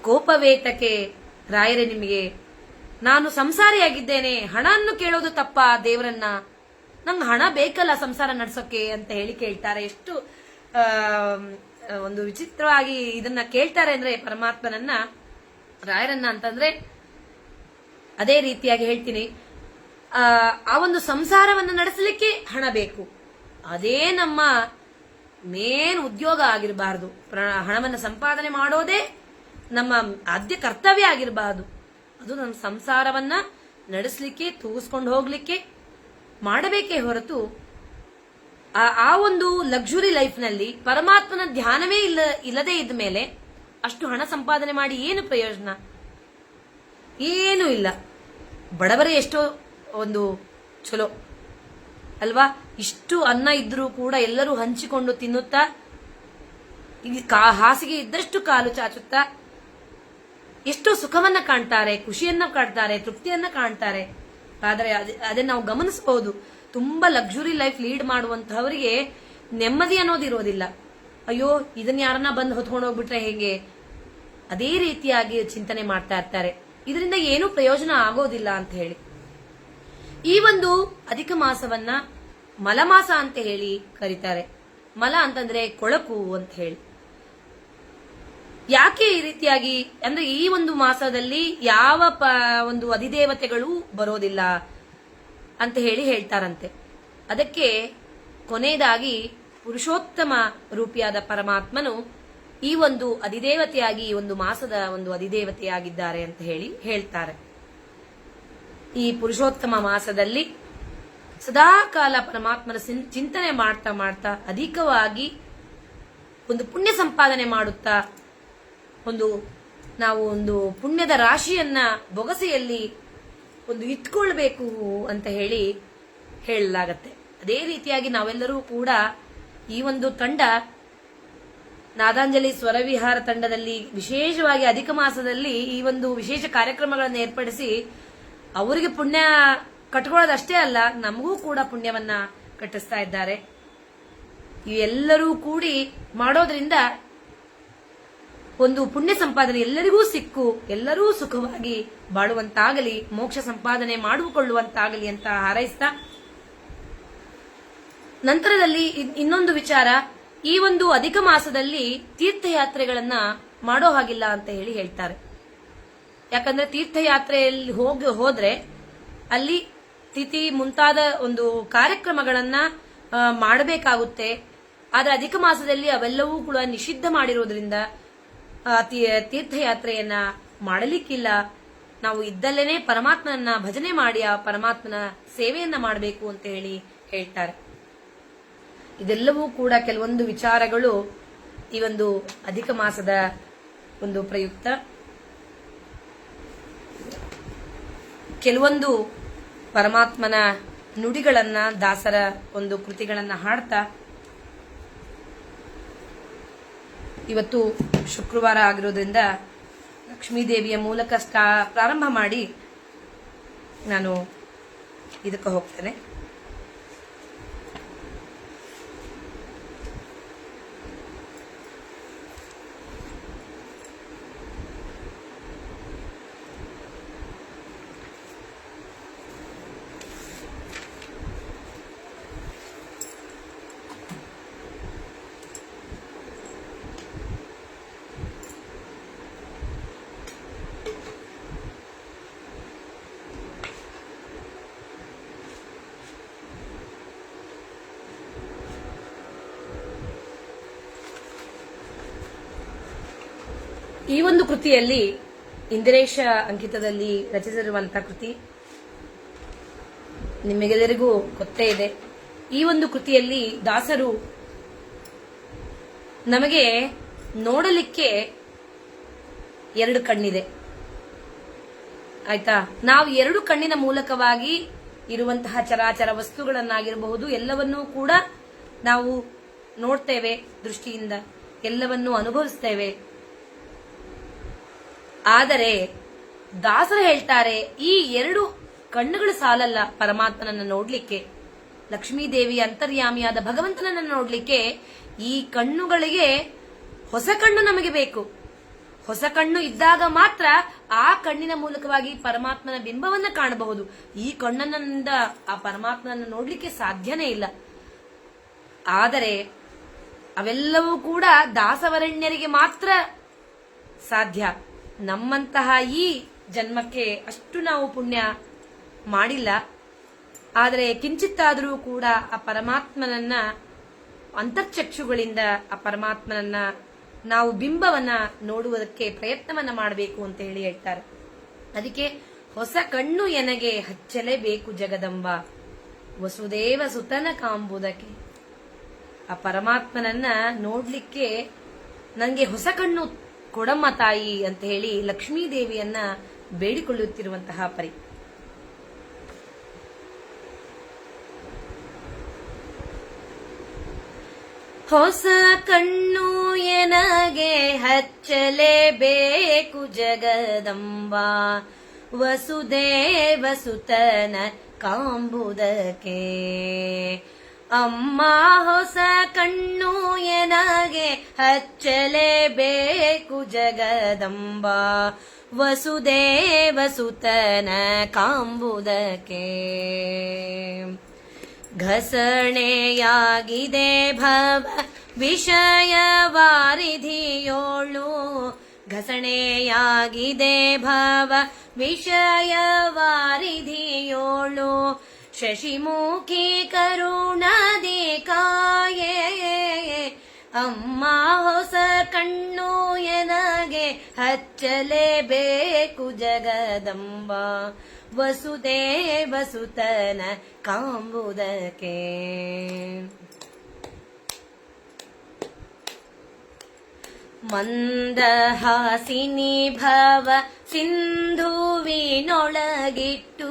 ಕೋಪವೇತಕ್ಕೆ ರಾಯರೇ ನಿಮಗೆ, ನಾನು ಸಂಸಾರಿಯಾಗಿದ್ದೇನೆ, ಹಣವನ್ನು ಕೇಳೋದು ತಪ್ಪ ದೇವರನ್ನ? ನಂಗೆ ಹಣ ಬೇಕಲ್ಲ ಸಂಸಾರ ನಡ್ಸೋಕೆ ಅಂತ ಹೇಳಿ ಕೇಳ್ತಾರೆ. ಎಷ್ಟು ಒಂದು ವಿಚಿತ್ರವಾಗಿ ಇದನ್ನ ಕೇಳ್ತಾರೆ ಅಂದ್ರೆ ಪರಮಾತ್ಮನನ್ನ, ರಾಯರನ್ನ ಅಂತಂದ್ರೆ ಅದೇ ರೀತಿಯಾಗಿ ಹೇಳ್ತೀನಿ. ಆ ಒಂದು ಸಂಸಾರವನ್ನು ನಡೆಸಲಿಕ್ಕೆ ಹಣ ಬೇಕು, ಅದೇ ನಮ್ಮ ಮೇನ್ ಉದ್ಯೋಗ ಆಗಿರಬಾರದು. ಹಣವನ್ನು ಸಂಪಾದನೆ ಮಾಡೋದೇ ನಮ್ಮ ಆದ್ಯ ಕರ್ತವ್ಯ ಆಗಿರಬಾರದು. ಅದು ನಮ್ಮ ಸಂಸಾರವನ್ನ ನಡೆಸಲಿಕ್ಕೆ, ತೂಗಿಸ್ಕೊಂಡು ಹೋಗ್ಲಿಕ್ಕೆ ಮಾಡಬೇಕೇ ಹೊರತು ಆ ಒಂದು ಲಕ್ಸುರಿ ಲೈಫ್ ನಲ್ಲಿ ಪರಮಾತ್ಮನ ಧ್ಯಾನವೇ ಇಲ್ಲದೆ ಇದ್ದ ಮೇಲೆ ಅಷ್ಟು ಹಣ ಸಂಪಾದನೆ ಮಾಡಿ ಏನು ಪ್ರಯೋಜನ? ಏನೂ ಇಲ್ಲ. ಬಡವರೇ ಎಷ್ಟೋ ಒಂದು ಚಲೋ ಅಲ್ವಾ? ಇಷ್ಟು ಅನ್ನ ಇದ್ರೂ ಕೂಡ ಎಲ್ಲರೂ ಹಂಚಿಕೊಂಡು ತಿನ್ನುತ್ತಾ, ಹಾಸಿಗೆ ಇದ್ದಷ್ಟು ಕಾಲು ಚಾಚುತ್ತಾ ಎಷ್ಟೋ ಸುಖವನ್ನ ಕಾಣ್ತಾರೆ, ಖುಷಿಯನ್ನ ಕಾಣ್ತಾರೆ, ತೃಪ್ತಿಯನ್ನ ಕಾಣ್ತಾರೆ. ಆದ್ರೆ ಅದನ್ನ ನಾವು ಗಮನಿಸಬಹುದು. ತುಂಬಾ ಲಕ್ಸುರಿ ಲೈಫ್ ಲೀಡ್ ಮಾಡುವಂತಹವರಿಗೆ ನೆಮ್ಮದಿ ಅನ್ನೋದು ಇರೋದಿಲ್ಲ. ಅಯ್ಯೋ ಇದನ್ನ ಯಾರನ್ನ ಬಂದು ಹೊತ್ಕೊಂಡು ಹೋಗ್ಬಿಟ್ರೆ ಹೇಗೆ, ಅದೇ ರೀತಿಯಾಗಿ ಚಿಂತನೆ ಮಾಡ್ತಾ ಇರ್ತಾರೆ. ಇದರಿಂದ ಏನೂ ಪ್ರಯೋಜನ ಆಗೋದಿಲ್ಲ ಅಂತ ಹೇಳಿ ಈ ಒಂದು ಅಧಿಕ ಮಾಸವನ್ನ ಮಲಮಾಸ ಅಂತ ಹೇಳಿ ಕರೀತಾರೆ. ಮಲ ಅಂತಂದ್ರೆ ಕೊಳಕು ಅಂತ ಹೇಳಿ. ಯಾಕೆ ಈ ರೀತಿಯಾಗಿ ಅಂದ್ರೆ ಈ ಒಂದು ಮಾಸದಲ್ಲಿ ಯಾವ ಒಂದು ಅಧಿದೇವತೆಗಳು ಬರೋದಿಲ್ಲ ಅಂತ ಹೇಳ್ತಾರಂತೆ. ಅದಕ್ಕೆ ಕೊನೆಯದಾಗಿ ಪುರುಷೋತ್ತಮ ರೂಪಿಯಾದ ಪರಮಾತ್ಮನು ಈ ಒಂದು ಅಧಿದೇವತೆಯಾಗಿ, ಈ ಒಂದು ಮಾಸದ ಒಂದು ಅಧಿದೇವತೆಯಾಗಿದ್ದಾರೆ ಅಂತ ಹೇಳ್ತಾರೆ. ಈ ಪುರುಷೋತ್ತಮ ಮಾಸದಲ್ಲಿ ಸದಾಕಾಲ ಪರಮಾತ್ಮನ ಚಿಂತನೆ ಮಾಡ್ತಾ ಮಾಡ್ತಾ ಅಧಿಕವಾಗಿ ಒಂದು ಪುಣ್ಯ ಸಂಪಾದನೆ ಮಾಡುತ್ತಾ ನಾವು ಒಂದು ಪುಣ್ಯದ ರಾಶಿಯನ್ನ ಬೊಗಸೆಯಲ್ಲಿ ಒಂದು ಇಟ್ಕೊಳ್ಬೇಕು ಅಂತ ಹೇಳಲಾಗತ್ತೆ. ಅದೇ ರೀತಿಯಾಗಿ ನಾವೆಲ್ಲರೂ ಕೂಡ ಈ ಒಂದು ತಂಡ, ನಾದಾಂಜಲಿ ಸ್ವರವಿಹಾರ ತಂಡದಲ್ಲಿ ವಿಶೇಷವಾಗಿ ಅಧಿಕ ಮಾಸದಲ್ಲಿ ಈ ಒಂದು ವಿಶೇಷ ಕಾರ್ಯಕ್ರಮಗಳನ್ನು ಏರ್ಪಡಿಸಿ ಅವರಿಗೆ ಪುಣ್ಯ ಕಟ್ಕೊಳ್ಳೋದಷ್ಟೇ ಅಲ್ಲ, ನಮಗೂ ಕೂಡ ಪುಣ್ಯವನ್ನ ಕಟ್ಟಿಸ್ತಾ ಇದ್ದಾರೆ. ಇವೆಲ್ಲರೂ ಕೂಡಿ ಮಾಡೋದ್ರಿಂದ ಒಂದು ಪುಣ್ಯ ಸಂಪಾದನೆ ಎಲ್ಲರಿಗೂ ಸಿಕ್ಕು, ಎಲ್ಲರೂ ಸುಖವಾಗಿ ಬಾಳುವಂತಾಗಲಿ, ಮೋಕ್ಷ ಸಂಪಾದನೆ ಮಾಡಿಕೊಳ್ಳುವಂತಾಗಲಿ ಅಂತ ಹಾರೈಸ್ತಾ, ನಂತರದಲ್ಲಿ ಇನ್ನೊಂದು ವಿಚಾರ, ಈ ಒಂದು ಅಧಿಕ ಮಾಸದಲ್ಲಿ ತೀರ್ಥಯಾತ್ರೆಗಳನ್ನ ಮಾಡೋ ಹಾಗಿಲ್ಲ ಅಂತ ಹೇಳ್ತಾರೆ. ಯಾಕಂದ್ರೆ ತೀರ್ಥಯಾತ್ರೆಯಲ್ಲಿ ಹೋದ್ರೆ ಅಲ್ಲಿ ತಿಥಿ ಮುಂತಾದ ಒಂದು ಕಾರ್ಯಕ್ರಮಗಳನ್ನ ಮಾಡಬೇಕಾಗುತ್ತೆ. ಆದ್ರೆ ಅಧಿಕ ಮಾಸದಲ್ಲಿ ಅವೆಲ್ಲವೂ ಕೂಡ ನಿಷಿದ್ಧ ಮಾಡಿರೋದ್ರಿಂದ ತೀರ್ಥಯಾತ್ರೆಯನ್ನ ಮಾಡಲಿಕ್ಕಿಲ್ಲ. ನಾವು ಇದ್ದಲ್ಲೇನೆ ಪರಮಾತ್ಮನನ್ನ ಭಜನೆ ಮಾಡಿ ಆ ಪರಮಾತ್ಮನ ಸೇವೆಯನ್ನ ಮಾಡಬೇಕು ಅಂತ ಹೇಳ್ತಾರೆ. ಇದೆಲ್ಲವೂ ಕೂಡ ಕೆಲವೊಂದು ವಿಚಾರಗಳು ಈ ಒಂದು ಅಧಿಕ ಮಾಸದ ಒಂದು ಪ್ರಯುಕ್ತ. ಕೆಲವೊಂದು ಪರಮಾತ್ಮನ ನುಡಿಗಳನ್ನ, ದಾಸರ ಒಂದು ಕೃತಿಗಳನ್ನ ಹಾಡ್ತಾ, ಇವತ್ತು ಶುಕ್ರವಾರ ಆಗಿರೋದ್ರಿಂದ ಲಕ್ಷ್ಮೀದೇವಿಯ ಮೂಲಕ ಪ್ರಾರಂಭ ಮಾಡಿ ನಾನು ಇದಕ್ಕೆ ಹೋಗ್ತೇನೆ. ಈ ಒಂದು ಕೃತಿಯಲ್ಲಿ ಇಂದಿರೇಶ ಅಂಕಿತದಲ್ಲಿ ರಚಿಸಿರುವಂತಹ ಕೃತಿ ನಿಮಗೆಲ್ಲರಿಗೂ ಗೊತ್ತೇ ಇದೆ. ಈ ಒಂದು ಕೃತಿಯಲ್ಲಿ ದಾಸರು ನಮಗೆ ನೋಡಲಿಕ್ಕೆ ಎರಡು ಕಣ್ಣಿದೆ, ಆಯ್ತಾ. ನಾವು ಎರಡು ಕಣ್ಣಿನ ಮೂಲಕವಾಗಿ ಇರುವಂತಹ ಚರಾಚರ ವಸ್ತುಗಳನ್ನಾಗಿರಬಹುದು ಎಲ್ಲವನ್ನೂ ಕೂಡ ನಾವು ನೋಡ್ತೇವೆ, ದೃಷ್ಟಿಯಿಂದ ಎಲ್ಲವನ್ನೂ ಅನುಭವಿಸ್ತೇವೆ. ಆದರೆ ದಾಸರು ಹೇಳ್ತಾರೆ, ಈ ಎರಡು ಕಣ್ಣುಗಳು ಸಾಲಲ್ಲ ಪರಮಾತ್ಮನನ್ನ ನೋಡ್ಲಿಕ್ಕೆ, ಲಕ್ಷ್ಮೀದೇವಿ ಅಂತರ್ಯಾಮಿಯಾದ ಭಗವಂತನನ್ನ ನೋಡ್ಲಿಕ್ಕೆ. ಈ ಕಣ್ಣುಗಳಿಗೆ ಹೊಸ ಕಣ್ಣು ನಮಗೆ ಬೇಕು. ಹೊಸ ಕಣ್ಣು ಇದ್ದಾಗ ಮಾತ್ರ ಆ ಕಣ್ಣಿನ ಮೂಲಕವಾಗಿ ಪರಮಾತ್ಮನ ಬಿಂಬವನ್ನ ಕಾಣಬಹುದು. ಈ ಕಣ್ಣನಿಂದ ಆ ಪರಮಾತ್ಮನನ್ನ ನೋಡ್ಲಿಕ್ಕೆ ಸಾಧ್ಯನೇ ಇಲ್ಲ. ಆದರೆ ಅವೆಲ್ಲವೂ ಕೂಡ ದಾಸವರಣ್ಯರಿಗೆ ಮಾತ್ರ ಸಾಧ್ಯ. ನಮ್ಮಂತಹ ಈ ಜನ್ಮಕ್ಕೆ ಅಷ್ಟು ನಾವು ಪುಣ್ಯ ಮಾಡಿಲ್ಲ. ಆದರೆ ಕಿಂಚಿತ್ತಾದರೂ ಕೂಡ ಆ ಪರಮಾತ್ಮನನ್ನ ಅಂತರ್ಚಕ್ಷುಗಳಿಂದ ಆ ಪರಮಾತ್ಮನನ್ನ ನಾವು ಬಿಂಬವನ್ನ ನೋಡುವುದಕ್ಕೆ ಪ್ರಯತ್ನವನ್ನ ಮಾಡಬೇಕು ಅಂತ ಹೇಳಿ ಹೇಳ್ತಾರೆ. ಅದಕ್ಕೆ ಹೊಸ ಕಣ್ಣು ಎನಗೆ ಹಚ್ಚಲೇಬೇಕು ಜಗದಂಬ ವಸುದೇವ ಸುತನ ಕಾಂಬುದಕ್ಕೆ. ಆ ಪರಮಾತ್ಮನನ್ನ ನೋಡ್ಲಿಕ್ಕೆ ನನಗೆ ಹೊಸ ಕಣ್ಣು ಕೊಡಮ್ಮ ತಾಯಿ ಅಂತ ಹೇಳಿ ಲಕ್ಷ್ಮೀದೇವಿಯನ್ನ ಬೇಡಿಕೊಳ್ಳುತ್ತಿರುವಂತಹ ಪರಿ. ಹೊಸ ಕಣ್ಣು ಎನಗೆ ಹಚ್ಚಲೇಬೇಕು ಜಗದಂಬ ವಸುದೇವ ಸುತನ ಕಾಂಬುದಕ್ಕೆ. ಅಮ್ಮ ಹೊಸ ಕಣ್ಣು ಎನಗೆ ಹಚ್ಚಲೇಬೇಕು ಜಗದಂಬ ವಸುದೇವ ಸುತನ ಕಾಂಬುದಕ್ಕೆ. ಘಸಣೆಯಾಗಿದೆ ಭವ ವಿಷಯ ವಾರಿಧಿಯೋಳು, ಘಸಣೆಯಾಗಿದೆ ಭವ ವಿಷಯ ವಾರಿಧಿಯೋಳು. ಶಶಿಮುಖಿ ಕರುಣದಿ ಕಾಯೇ ಅಮ್ಮ ಹೊಸ ಕಣ್ಣು ಎನಗೆ ಹಚ್ಚಲೇಬೇಕು ಜಗದಂಬ ವಸುದೇವ ಸುತನ ಕಾಂಬುದಕ್ಕೆ. ಮಂದಹಾಸಿನಿ ಭವ ಸಿಂಧುವಿನೊಳಗಿಟ್ಟು,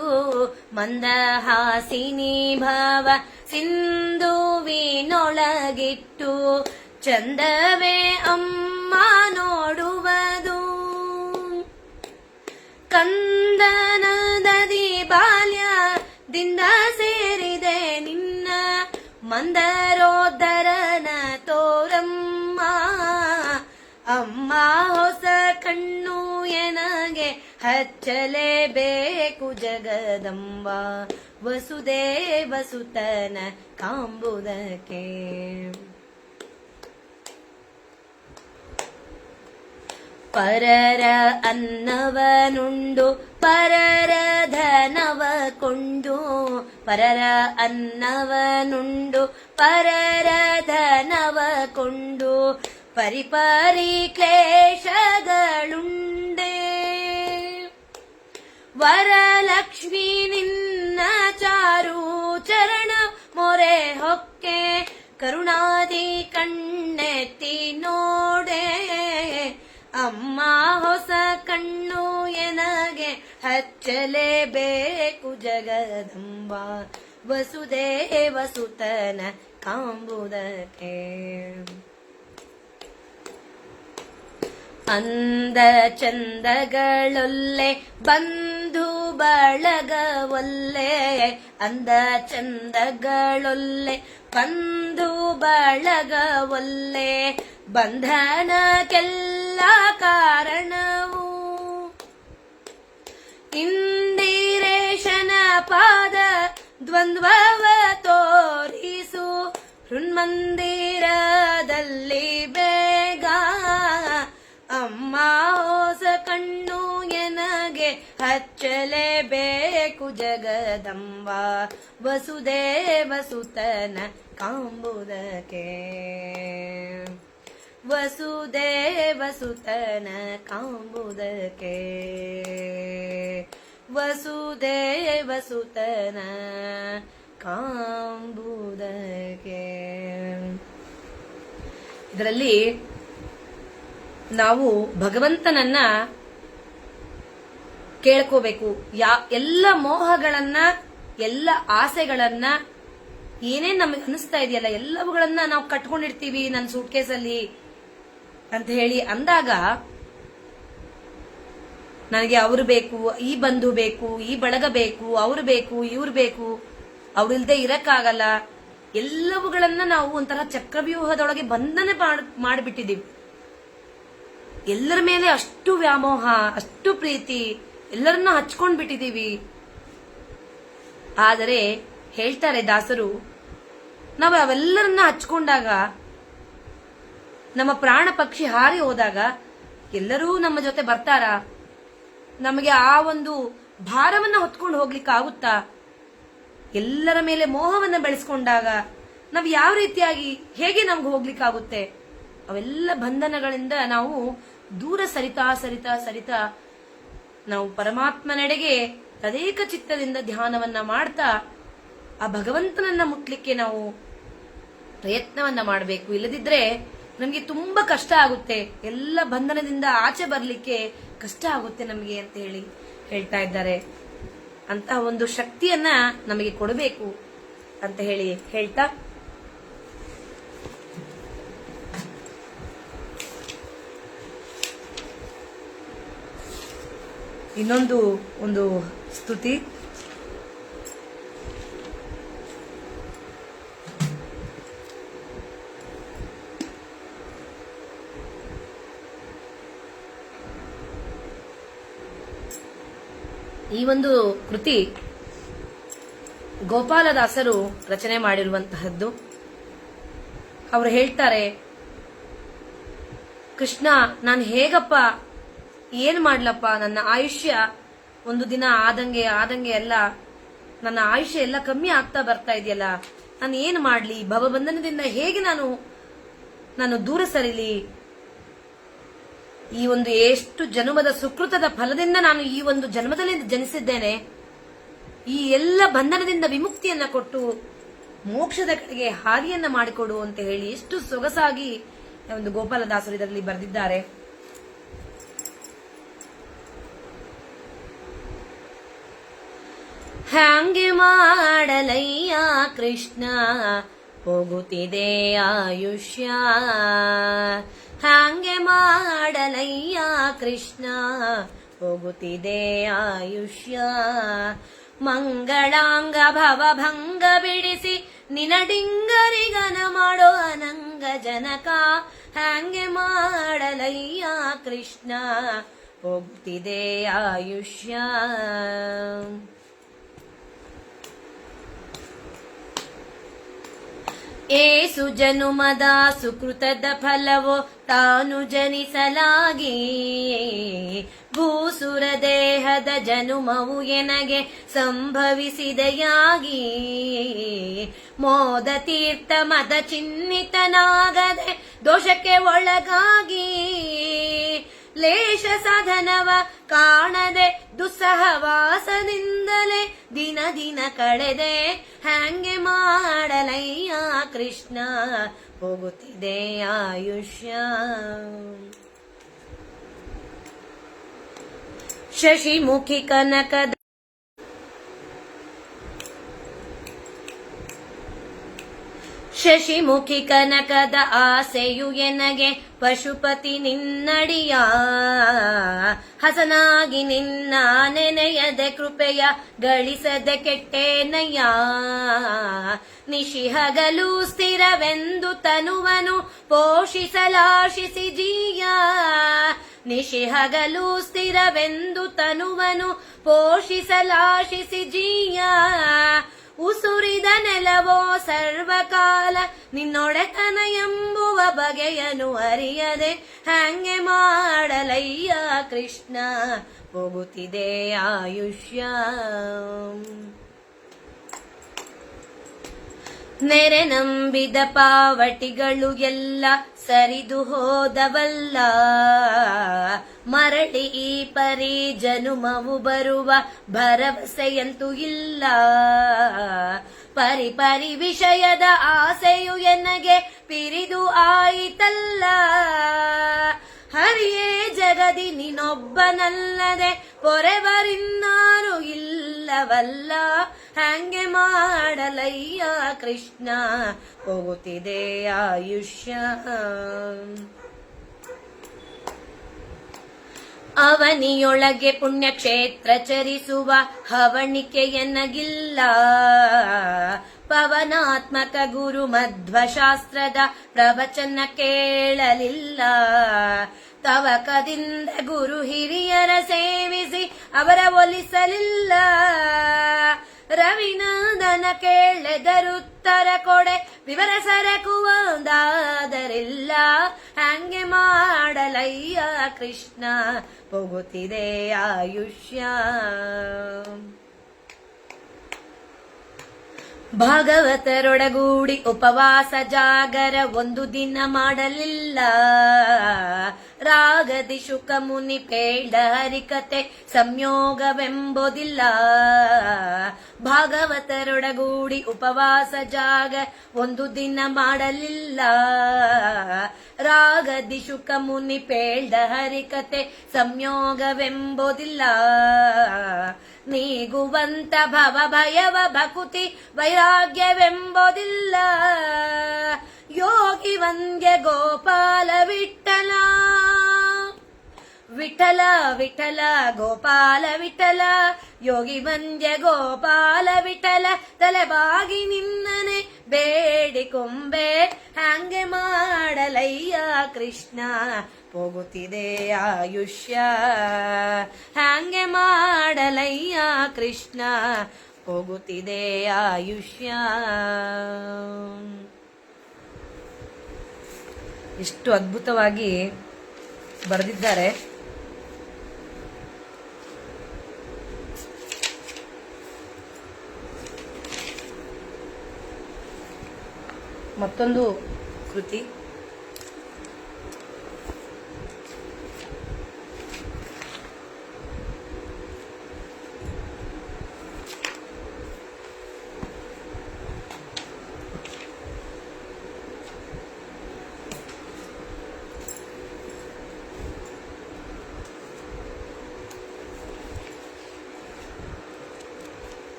ಮಂದಹಾಸಿನಿ ಭವ ಸಿಂಧುವಿನೊಳಗಿಟ್ಟು, ಚಂದವೇ ಅಮ್ಮ ನೋಡುವುದು ಕಂದನದದಿ ಬಾಲ್ಯದಿಂದ ಸೇರಿದೆ ನಿನ್ನ ಮಂದರೋದರನ ತೋರಮ್ಮ. ಅಮ್ಮ ಹೊಸ ಕಣ್ಣು ಎನಗೆ ಹಚ್ಚಲೇಬೇಕು ಜಗದಂಬ ವಸುದೇವ ಸುತನ ಕಾಂಬುದಕ್ಕೆ. ಪರರ ಅನ್ನವನುಂಡು ಪರರ ಧನವ ಕೊಂಡು, ಪರರ ಅನ್ನವನುಂಡು ಪರರ ಧನವ ಕೊಂಡು, ಪರಿಪರಿ ಕ್ಲೇಶಗಳುಂಡೆ. ವರಲಕ್ಷ್ಮಿ ನಿನ್ನ ಚಾರು ಚರಣ ಮೊರೆ ಹೊಕ್ಕೆ, ಕರುಣಾದಿ ಕಣ್ಣೆತ್ತಿ ನೋಡೆ. ಅಮ್ಮ ಹೊಸ ಕಣ್ಣು ಎನಗೆ ಹಚ್ಚಲೇಬೇಕು ಜಗದಂಬ ವಸುದೇವ ಸುತನ ಕಾಂಬುದಕ್ಕೆ. ಅಂದ ಚಂದಗಳೊಲ್ಲೆ ಬಂದ ಬಂಧು ಬಳಗವೊಲ್ಲೆ ಅಂದ ಚಂದಗಳೊಲ್ಲೆ ಬಂಧು ಬಳಗವೊಲ್ಲೆ ಬಂಧನಕ್ಕೆಲ್ಲ ಕಾರಣವು ಇಂದಿರೇಶನ ಪಾದ ದ್ವಂದ್ವವ ತೋರಿಸು ಹೃನ್ಮಂದಿರದಲ್ಲಿ ಬೇಗ ಅಮ್ಮ ಹೊಸ ಕಣ್ಣು ಎನಗೆ ಹಚ್ಚಲೇಬೇಕು ಜಗದಂಬ ವಸುದೇವ ಸುತನ ಕಾಂಬುದಕ್ಕೆ ವಸುದೇವ ಸುತನ ಕಾಂಬುದಕ್ಕೆ ವಸುದೇವ ಸುತನ ಕಾಂಬುದಕ್ಕೆ. ಇದರಲ್ಲಿ ನಾವು ಭಗವಂತನನ್ನ ಕೇಳ್ಕೋಬೇಕು. ಎಲ್ಲ ಮೋಹಗಳನ್ನ, ಎಲ್ಲ ಆಸೆಗಳನ್ನ, ಏನೇನ್ ನಮಗೆ ಅನಿಸ್ತಾ ಇದೆಯಲ್ಲ ಎಲ್ಲವುಗಳನ್ನ ನಾವು ಕಟ್ಕೊಂಡಿರ್ತೀವಿ ನನ್ನ ಸೂಟ್ ಕೇಸಲ್ಲಿ ಅಂತ ಹೇಳಿ ಅಂದಾಗ, ನನಗೆ ಅವರು ಬೇಕು, ಈ ಬಂಧು ಬೇಕು, ಈ ಬಳಗ ಬೇಕು, ಅವ್ರು ಬೇಕು, ಇವ್ರು ಬೇಕು, ಅವ್ರಿಲ್ದೆ ಇರಕ್ಕಾಗಲ್ಲ, ಎಲ್ಲವುಗಳನ್ನ ನಾವು ಒಂಥರ ಚಕ್ರವ್ಯೂಹದೊಳಗೆ ಬಂಧನೆ ಮಾಡಿಬಿಟ್ಟಿದೀವಿ. ಎಲ್ಲರ ಮೇಲೆ ಅಷ್ಟು ವ್ಯಾಮೋಹ, ಅಷ್ಟು ಪ್ರೀತಿ, ಎಲ್ಲರನ್ನ ಹಚ್ಕೊಂಡ್ ಬಿಟ್ಟಿದೀವಿ. ಆದರೆ ಹೇಳ್ತಾರೆ ದಾಸರು, ನಾವು ಅವೆಲ್ಲರನ್ನ ಹಚ್ಕೊಂಡಾಗ, ನಮ್ಮ ಪ್ರಾಣ ಪಕ್ಷಿ ಹಾರಿ ಹೋದಾಗ ಎಲ್ಲರೂ ನಮ್ಮ ಜೊತೆ ಬರ್ತಾರ? ನಮಗೆ ಆ ಒಂದು ಭಾರವನ್ನ ಹೊತ್ಕೊಂಡು ಹೋಗ್ಲಿಕ್ಕೆ ಆಗುತ್ತಾ? ಎಲ್ಲರ ಮೇಲೆ ಮೋಹವನ್ನ ಬೆಳೆಸ್ಕೊಂಡಾಗ ನಾವು ಯಾವ ರೀತಿಯಾಗಿ, ಹೇಗೆ ನಮ್ಗೆ ಹೋಗ್ಲಿಕ್ಕಾಗುತ್ತೆ? ಅವೆಲ್ಲ ಬಂಧನಗಳಿಂದ ನಾವು ದೂರ ಸರಿತಾ ಸರಿತಾ ಸರಿತಾ ನಾವು ಪರಮಾತ್ಮನೆಡೆಗೆ ತದೇಕ ಚಿತ್ತದಿಂದ ಧ್ಯಾನವನ್ನ ಮಾಡ್ತಾ ಆ ಭಗವಂತನನ್ನ ಮುಟ್ಲಿಕ್ಕೆ ನಾವು ಪ್ರಯತ್ನವನ್ನ ಮಾಡಬೇಕು. ಇಲ್ಲದಿದ್ರೆ ನಮಗೆ ತುಂಬಾ ಕಷ್ಟ ಆಗುತ್ತೆ, ಎಲ್ಲ ಬಂಧನದಿಂದ ಆಚೆ ಬರ್ಲಿಕ್ಕೆ ಕಷ್ಟ ಆಗುತ್ತೆ ನಮಗೆ ಅಂತ ಹೇಳಿ ಹೇಳ್ತಾ ಇದ್ದಾರೆ. ಅಂತ ಒಂದು ಶಕ್ತಿಯನ್ನ ನಮಗೆ ಕೊಡಬೇಕು ಅಂತ ಹೇಳಿ ಹೇಳ್ತಾ, ಇನ್ನೊಂದು ಒಂದು ಸ್ತುತಿ. ಈ ಒಂದು ಕೃತಿ ಗೋಪಾಲದಾಸರು ರಚನೆ ಮಾಡಿರುವಂತಹದ್ದು. ಅವರು ಹೇಳ್ತಾರೆ, ಕೃಷ್ಣ, ನಾನು ಹೇಗಪ್ಪ, ಏನ್ ಮಾಡ್ಲಪ್ಪ, ನನ್ನ ಆಯುಷ್ಯ ಒಂದು ದಿನ ಆದಂಗೆ ಎಲ್ಲ ನನ್ನ ಆಯುಷ್ಯ ಎಲ್ಲ ಕಮ್ಮಿ ಆಗ್ತಾ ಬರ್ತಾ ಇದೆಯಲ್ಲ, ನಾನು ಏನ್ ಮಾಡ್ಲಿ? ಭವಬಂಧನದಿಂದ ಹೇಗೆ ನಾನು ದೂರ ಸರಿಲಿ? ಈ ಒಂದು ಎಷ್ಟು ಜನ್ಮದ ಸುಕೃತದ ಫಲದಿಂದ ನಾನು ಈ ಒಂದು ಜನ್ಮದಲ್ಲಿ ಜನಿಸಿದ್ದೇನೆ. ಈ ಎಲ್ಲ ಬಂಧನದಿಂದ ವಿಮುಕ್ತಿಯನ್ನ ಕೊಟ್ಟು ಮೋಕ್ಷದ ಕಡೆಗೆ ಹಾದಿಯನ್ನ ಮಾಡಿಕೊಡು ಅಂತ ಹೇಳಿ ಎಷ್ಟು ಸೊಗಸಾಗಿ ಒಂದು ಗೋಪಾಲದಾಸರು ಇದರಲ್ಲಿ ಬರೆದಿದ್ದಾರೆ. ಹ್ಯಾಂಗೆ ಮಾಡಲಯ್ಯ ಕೃಷ್ಣ ಹೋಗುತ್ತಿದೆ ಆಯುಷ್ಯ, ಹ್ಯಾಂಗೆ ಮಾಡಲಯ್ಯ ಕೃಷ್ಣ ಹೋಗುತ್ತಿದೆ ಆಯುಷ್ಯ, ಮಂಗಳಾಂಗ ಭವಭಂಗ ಬಿಡಿಸಿ ನಿನಡಿಂಗರಿಗನ ಮಾಡೋ ಅನಂಗ ಜನಕ, ಹ್ಯಾಂಗೆ ಮಾಡಲಯ್ಯ ಕೃಷ್ಣ ಹೋಗುತ್ತಿದೆ ಆಯುಷ್ಯ. ಏಸು ಜನುಮದ ಸುಕೃತದ ಫಲವೋ ತಾನು ಜನಿಸಲಾಗಿ, ಭೂಸುರ ದೇಹದ ಜನುಮವು ಎನಗೆ ಸಂಭವಿಸಿದೆಯಾಗಿ, ಮೋದ ತೀರ್ಥ ಮದ ಚಿಹ್ನಿತನಾಗದೆ ದೋಷಕ್ಕೆ ಒಳಗಾಗಿ, ಲೇಷ ಸಾಧನವ ಕಾಣದೆ ದುಸ್ಸಹವಾಸದಿಂದಲೇ ದಿನ ದಿನ ಕಳೆದೆ, ಹ್ಯಾಂಗೆ ಮಾಡಲಯ್ಯ ಕೃಷ್ಣ ಹೋಗುತ್ತಿದೆ ಆಯುಷ್ಯ. ಶಶಿಮುಖಿ ಕನಕದ ಶಶಿಮುಖಿ ಕನಕದ ಆಸೆಯು ಎನಗೆ ಪಶುಪತಿ ನಿನ್ನಡಿಯ ಹಸನಾಗಿ ನಿನ್ನ ನೆನೆಯದೆ ಕೃಪೆಯ ಗಳಿಸದೆ ಕೆಟ್ಟೇನಯ್ಯ ನಿಶಿಹಗಲು ಸ್ಥಿರವೆಂದು ತನುವನು ಪೋಷಿಸಲಾಶಿಸಿ ಜೀಯ ನಿಶಿಹಗಲು ಸ್ಥಿರವೆಂದು ತನುವನು ಪೋಷಿಸಲಾಶಿಸಿ ಜೀಯ ಉಸುರಿದ ನೆಲವೋ ಸರ್ವಕಾಲ ನಿನ್ನೊಡೆತನ ಎಂಬುವ ಬಗೆಯನು ಅರಿಯದೆ ಹಂಗೆ ಮಾಡಲಯ್ಯ ಕೃಷ್ಣ ಹೋಗುತ್ತಿದೆ ಆಯುಷ್ಯ ನೆರೆ ನಂಬಿದ ಪಾವಟಿಗಳು ಎಲ್ಲ ಸರಿದು ಹೋದವಲ್ಲ ಮರಳಿ ಈ ಪರಿ ಜನುಮವು ಬರುವ ಭರವಸೆಯಂತೂ ಇಲ್ಲ ಪರಿ ಪರಿ ವಿಷಯದ ಆಸೆಯು ಎನಗೆ ಪಿರಿದು ಆಯಿತಲ್ಲ ಹರಿಯೇ ಜಗದಿ ನೀನೊಬ್ಬನಲ್ಲದೆ ಪೊರೆವರಿನ್ನಾರು ಇಲ್ಲವಲ್ಲ ಹಂಗೆ ಮಾಡಲಯ್ಯ ಕೃಷ್ಣ ಹೋಗುತ್ತಿದೆ ಆಯುಷ್ಯ ಅವನಿಯೊಳಗೆ ಪುಣ್ಯಕ್ಷೇತ್ರ ಚರಿಸುವ ಹವಣಿಕೆಯನಗಿಲ್ಲ ಪವನಾತ್ಮಕ ಗುರು ಮಧ್ವಶಾಸ್ತ್ರದ ಪ್ರವಚನ ಕೇಳಲಿಲ್ಲ ತವಕದಿಂದ ಗುರು ಹಿರಿಯರ ಸೇವಿಸಿ ಅವರ ಒಲಿಸಲಿಲ್ಲ ರವಿನಾದನ ಕೇಳೆದರುತ್ತರ ಕೊಡೆ ವಿವರ ಸರಕುವುದಾದರಿಲ್ಲ ಹಂಗೆ ಮಾಡಲಯ್ಯ ಕೃಷ್ಣ ಹೋಗುತ್ತಿದೆ ಆಯುಷ್ಯ ಭಾಗವತರೊಡಗೂಡಿ ಉಪವಾಸ ಜಾಗರ ಒಂದು ದಿನ ಮಾಡಲಿಲ್ಲ ರಾಗದಿ ಶುಕ ಮುನಿ ಪೇಳ್ದ ಹರಿಕತೆ ಸಂಯೋಗವೆಂಬುದಿಲ್ಲ ಭಾಗವತರೊಡಗೂಡಿ ಉಪವಾಸ ಜಾಗ ಒಂದು ದಿನ ಮಾಡಲಿಲ್ಲ ರಾಗದಿ ಶುಕ ಮುನಿ ಪೇಳ್ದ ಹರಿಕತೆ ಸಂಯೋಗವೆಂಬುದಿಲ್ಲ ನೀಗುವಂತ ಭವ ಭಯವ ಭಕುತಿ ವೈರಾಗ್ಯವೆಂಬುದಿಲ್ಲ ಯೋಗಿ ವಂದ್ಯ ಗೋಪಾಲ ವಿಠಲ ವಿಠಲ ವಿಠಲ ಗೋಪಾಲ ವಿಠಲ ಯೋಗಿ ವಂದ್ಯ ಗೋಪಾಲ ವಿಠಲ ತಲೆಬಾಗಿ ನಿನ್ನನೆ ಬೇಡಿಕೊಂಬೆ ಹಂಗೆ ಮಾಡಲಯ್ಯ ಕೃಷ್ಣ ಹೋಗುತ್ತಿದೆ ಆಯುಷ್ಯ ಹಂಗೆ ಮಾಡಲಯ್ಯ ಕೃಷ್ಣ ಹೋಗುತ್ತಿದೆ ಆಯುಷ್ಯ. ಎಷ್ಟು ಅದ್ಭುತವಾಗಿ ಬರೆದಿದ್ದಾರೆ. ಮತ್ತೊಂದು ಕೃತಿ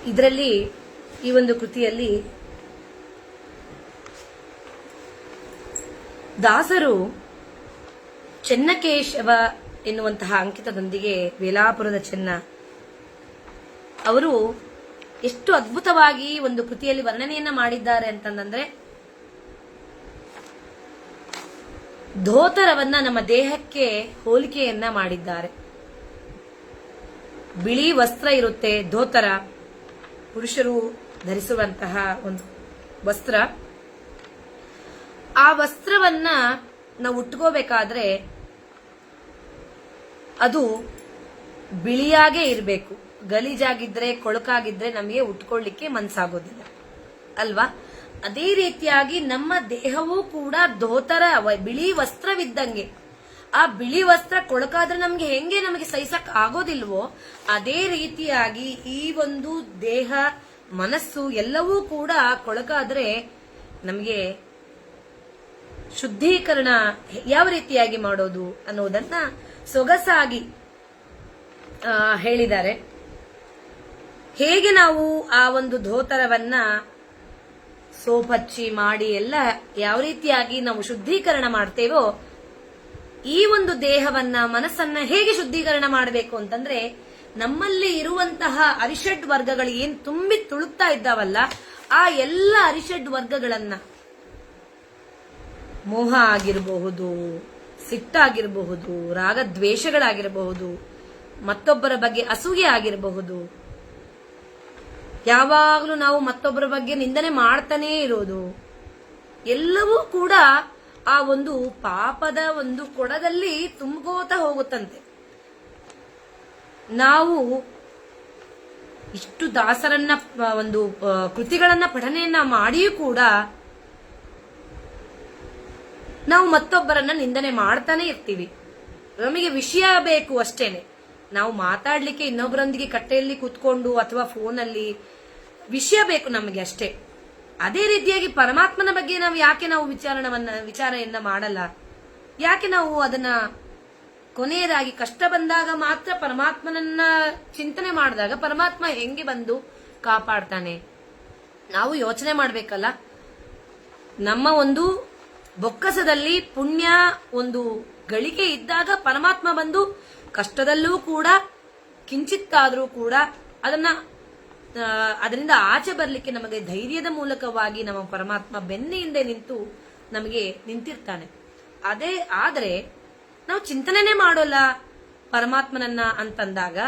ಇದರಲ್ಲಿ ಈ ಒಂದು ಕೃತಿಯಲ್ಲಿ ದಾಸರು ಚೆನ್ನಕೇಶವ ಎನ್ನುವಂತಹ ಅಂಕಿತದೊಂದಿಗೆ ವೇಲಾಪುರದ ಚೆನ್ನ ಅವರು ಎಷ್ಟು ಅದ್ಭುತವಾಗಿ ಒಂದು ಕೃತಿಯಲ್ಲಿ ವರ್ಣನೆಯನ್ನ ಮಾಡಿದ್ದಾರೆ ಅಂತಂದ್ರೆ ಧೋತರವನ್ನ ನಮ್ಮ ದೇಹಕ್ಕೆ ಹೋಲಿಕೆಯನ್ನ ಮಾಡಿದ್ದಾರೆ. ಬಿಳಿ ವಸ್ತ್ರ ಇರುತ್ತೆ ಧೋತರ, ಪುರುಷರು ಧರಿಸುವಂತಹ ಒಂದು ವಸ್ತ್ರ. ಆ ವಸ್ತ್ರವನ್ನ ನಾವು ಉಟ್ಕೋಬೇಕಾದ್ರೆ ಅದು ಬಿಳಿಯಾಗೇ ಇರಬೇಕು. ಗಲೀಜಾಗಿದ್ರೆ ಕೊಳಕಾಗಿದ್ರೆ ನಮಗೆ ಉಟ್ಕೊಳ್ಳಿಕ್ಕೆ ಮನ್ಸಾಗೋದಿಲ್ಲ ಅಲ್ವಾ? ಅದೇ ರೀತಿಯಾಗಿ ನಮ್ಮ ದೇಹವೂ ಕೂಡ ಧೋತರ ಬಿಳಿ ವಸ್ತ್ರವಿದ್ದಂಗೆ. ಆ ಬಿಳಿ ವಸ್ತ್ರ ಕೊಳಕಾದ್ರೆ ನಮಗೆ ಸಹಿಸಕ್ ಆಗೋದಿಲ್ವೋ ಅದೇ ರೀತಿಯಾಗಿ ಈ ಒಂದು ದೇಹ ಮನಸ್ಸು ಎಲ್ಲವೂ ಕೂಡ ಕೊಳಕಾದ್ರೆ ನಮಗೆ ಶುದ್ಧೀಕರಣ ಯಾವ ರೀತಿಯಾಗಿ ಮಾಡೋದು ಅನ್ನೋದನ್ನ ಸೊಗಸಾಗಿ ಹೇಳಿದ್ದಾರೆ. ಹೇಗೆ ನಾವು ಆ ಒಂದು ಧೋತರವನ್ನ ಸೋಪ್ ಹಚ್ಚಿ ಮಾಡಿ ಎಲ್ಲ ಯಾವ ರೀತಿಯಾಗಿ ನಾವು ಶುದ್ಧೀಕರಣ ಮಾಡ್ತೇವೋ, ಈ ಒಂದು ದೇಹವನ್ನ ಮನಸ್ಸನ್ನ ಹೇಗೆ ಶುದ್ಧೀಕರಣ ಮಾಡಬೇಕು ಅಂತಂದ್ರೆ, ನಮ್ಮಲ್ಲಿ ಇರುವಂತಹ ಅರಿಷಡ್ ವರ್ಗಗಳು ಏನ್ ತುಂಬಿ ತುಳುಕ್ತಾ ಇದ್ದಾವಲ್ಲ, ಆ ಎಲ್ಲ ಅರಿಷಡ್ ವರ್ಗಗಳನ್ನ, ಮೋಹ ಆಗಿರಬಹುದು, ಸಿಟ್ಟಾಗಿರಬಹುದು, ರಾಗದ್ವೇಷಗಳಾಗಿರಬಹುದು, ಮತ್ತೊಬ್ಬರ ಬಗ್ಗೆ ಅಸೂಯೆ ಆಗಿರಬಹುದು, ಯಾವಾಗಲೂ ನಾವು ಮತ್ತೊಬ್ಬರ ಬಗ್ಗೆ ನಿಂದನೆ ಮಾಡ್ತಾನೇ ಇರೋದು, ಎಲ್ಲವೂ ಕೂಡ ಆ ಒಂದು ಪಾಪದ ಒಂದು ಕೊಡದಲ್ಲಿ ತುಂಬೋತಾ ಹೋಗುತ್ತಂತೆ. ನಾವು ಇಷ್ಟು ದಾಸರನ್ನ ಒಂದು ಕೃತಿಗಳನ್ನ ಪಠನೆಯನ್ನ ಮಾಡಿಯೂ ಕೂಡ ನಾವು ಮತ್ತೊಬ್ಬರನ್ನ ನಿಂದನೆ ಮಾಡ್ತಾನೆ ಇರ್ತೀವಿ. ನಮಗೆ ವಿಷಯ ಬೇಕು ಅಷ್ಟೇನೆ, ನಾವು ಮಾತಾಡ್ಲಿಕ್ಕೆ ಇನ್ನೊಬ್ಬರೊಂದಿಗೆ ಕಟ್ಟೆಯಲ್ಲಿ ಕೂತ್ಕೊಂಡು ಅಥವಾ ಫೋನಲ್ಲಿ ವಿಷಯ ಬೇಕು ನಮಗೆ ಅಷ್ಟೇ. ಅದೇ ರೀತಿಯಾಗಿ ಪರಮಾತ್ಮನ ಬಗ್ಗೆ ಯಾಕೆ ನಾವು ವಿಚಾರಣೆಯನ್ನ ಮಾಡಲ್ಲ? ಯಾಕೆ ನಾವು ಅದನ್ನ ಕೊನೆಯದಾಗಿ ಕಷ್ಟ ಬಂದಾಗ ಮಾತ್ರ ಪರಮಾತ್ಮನನ್ನ ಚಿಂತನೆ ಮಾಡಿದಾಗ ಪರಮಾತ್ಮ ಹೆಂಗೆ ಬಂದು ಕಾಪಾಡ್ತಾನೆ? ನಾವು ಯೋಚನೆ ಮಾಡ್ಬೇಕಲ್ಲ. ನಮ್ಮ ಒಂದು ಬೊಕ್ಕಸದಲ್ಲಿ ಪುಣ್ಯ ಒಂದು ಗಳಿಕೆ ಇದ್ದಾಗ ಪರಮಾತ್ಮ ಬಂದು ಕಷ್ಟದಲ್ಲೂ ಕೂಡ ಕಿಂಚಿತ್ತಾದ್ರೂ ಕೂಡ ಅದರಿಂದ ಆಚೆ ಬರ್ಲಿಕ್ಕೆ ನಮಗೆ ಧೈರ್ಯದ ಮೂಲಕವಾಗಿ ನಮ್ಮ ಪರಮಾತ್ಮ ಬೆನ್ನಿಂದ ನಿಂತು ನಮಗೆ ನಿಂತಿರ್ತಾನೆ. ಆದ್ರೆ ನಾವು ಚಿಂತನೆ ಮಾಡೋಲ್ಲ ಪರಮಾತ್ಮನನ್ನ ಅಂತಂದಾಗ,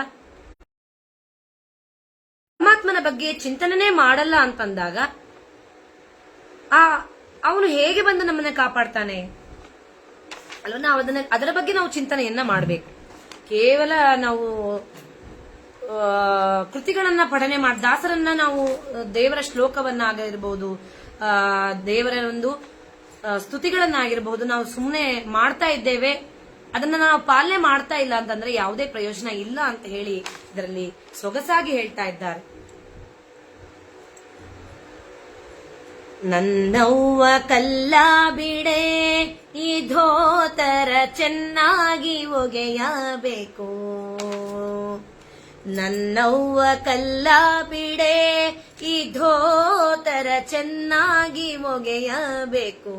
ಪರಮಾತ್ಮನ ಬಗ್ಗೆ ಚಿಂತನೆ ಮಾಡಲ್ಲ ಅಂತಂದಾಗ ಅವನು ಹೇಗೆ ಬಂದು ನಮ್ಮನ್ನ ಕಾಪಾಡ್ತಾನೆ ಅಲ್ವ? ನಾವು ಅದರ ಬಗ್ಗೆ ನಾವು ಚಿಂತನೆಯನ್ನ ಮಾಡಬೇಕು. ಕೇವಲ ನಾವು ಕೃತಿಗಳನ್ನ ಪಠನೆ ಮಾಡಿ ದಾಸರನ್ನ ನಾವು ದೇವರ ಶ್ಲೋಕವನ್ನಾಗಿರಬಹುದು, ದೇವರ ಒಂದು ಸ್ತುತಿಗಳನ್ನಾಗಿರಬಹುದು ನಾವು ಸುಮ್ಮನೆ ಮಾಡ್ತಾ ಇದ್ದೇವೆ, ಅದನ್ನ ನಾವು ಪಾಲನೆ ಮಾಡ್ತಾ ಇಲ್ಲ ಅಂತಂದ್ರೆ ಯಾವುದೇ ಪ್ರಯೋಜನ ಇಲ್ಲ ಅಂತ ಹೇಳಿ ಇದರಲ್ಲಿ ಸೊಗಸಾಗಿ ಹೇಳ್ತಾ ಇದ್ದಾರೆ. ನನ್ನವ್ವ ಕಲ್ಲ ಬಿಡೆ ಈ ಧೋತರ ಚೆನ್ನಾಗಿ ಒಗೆಯಬೇಕು, ನನ್ನವ್ವ ಕಲ್ಲ ಬಿಡೆ ಈ ಧೋತರ ಚೆನ್ನಾಗಿ ಒಗೆಯಬೇಕು,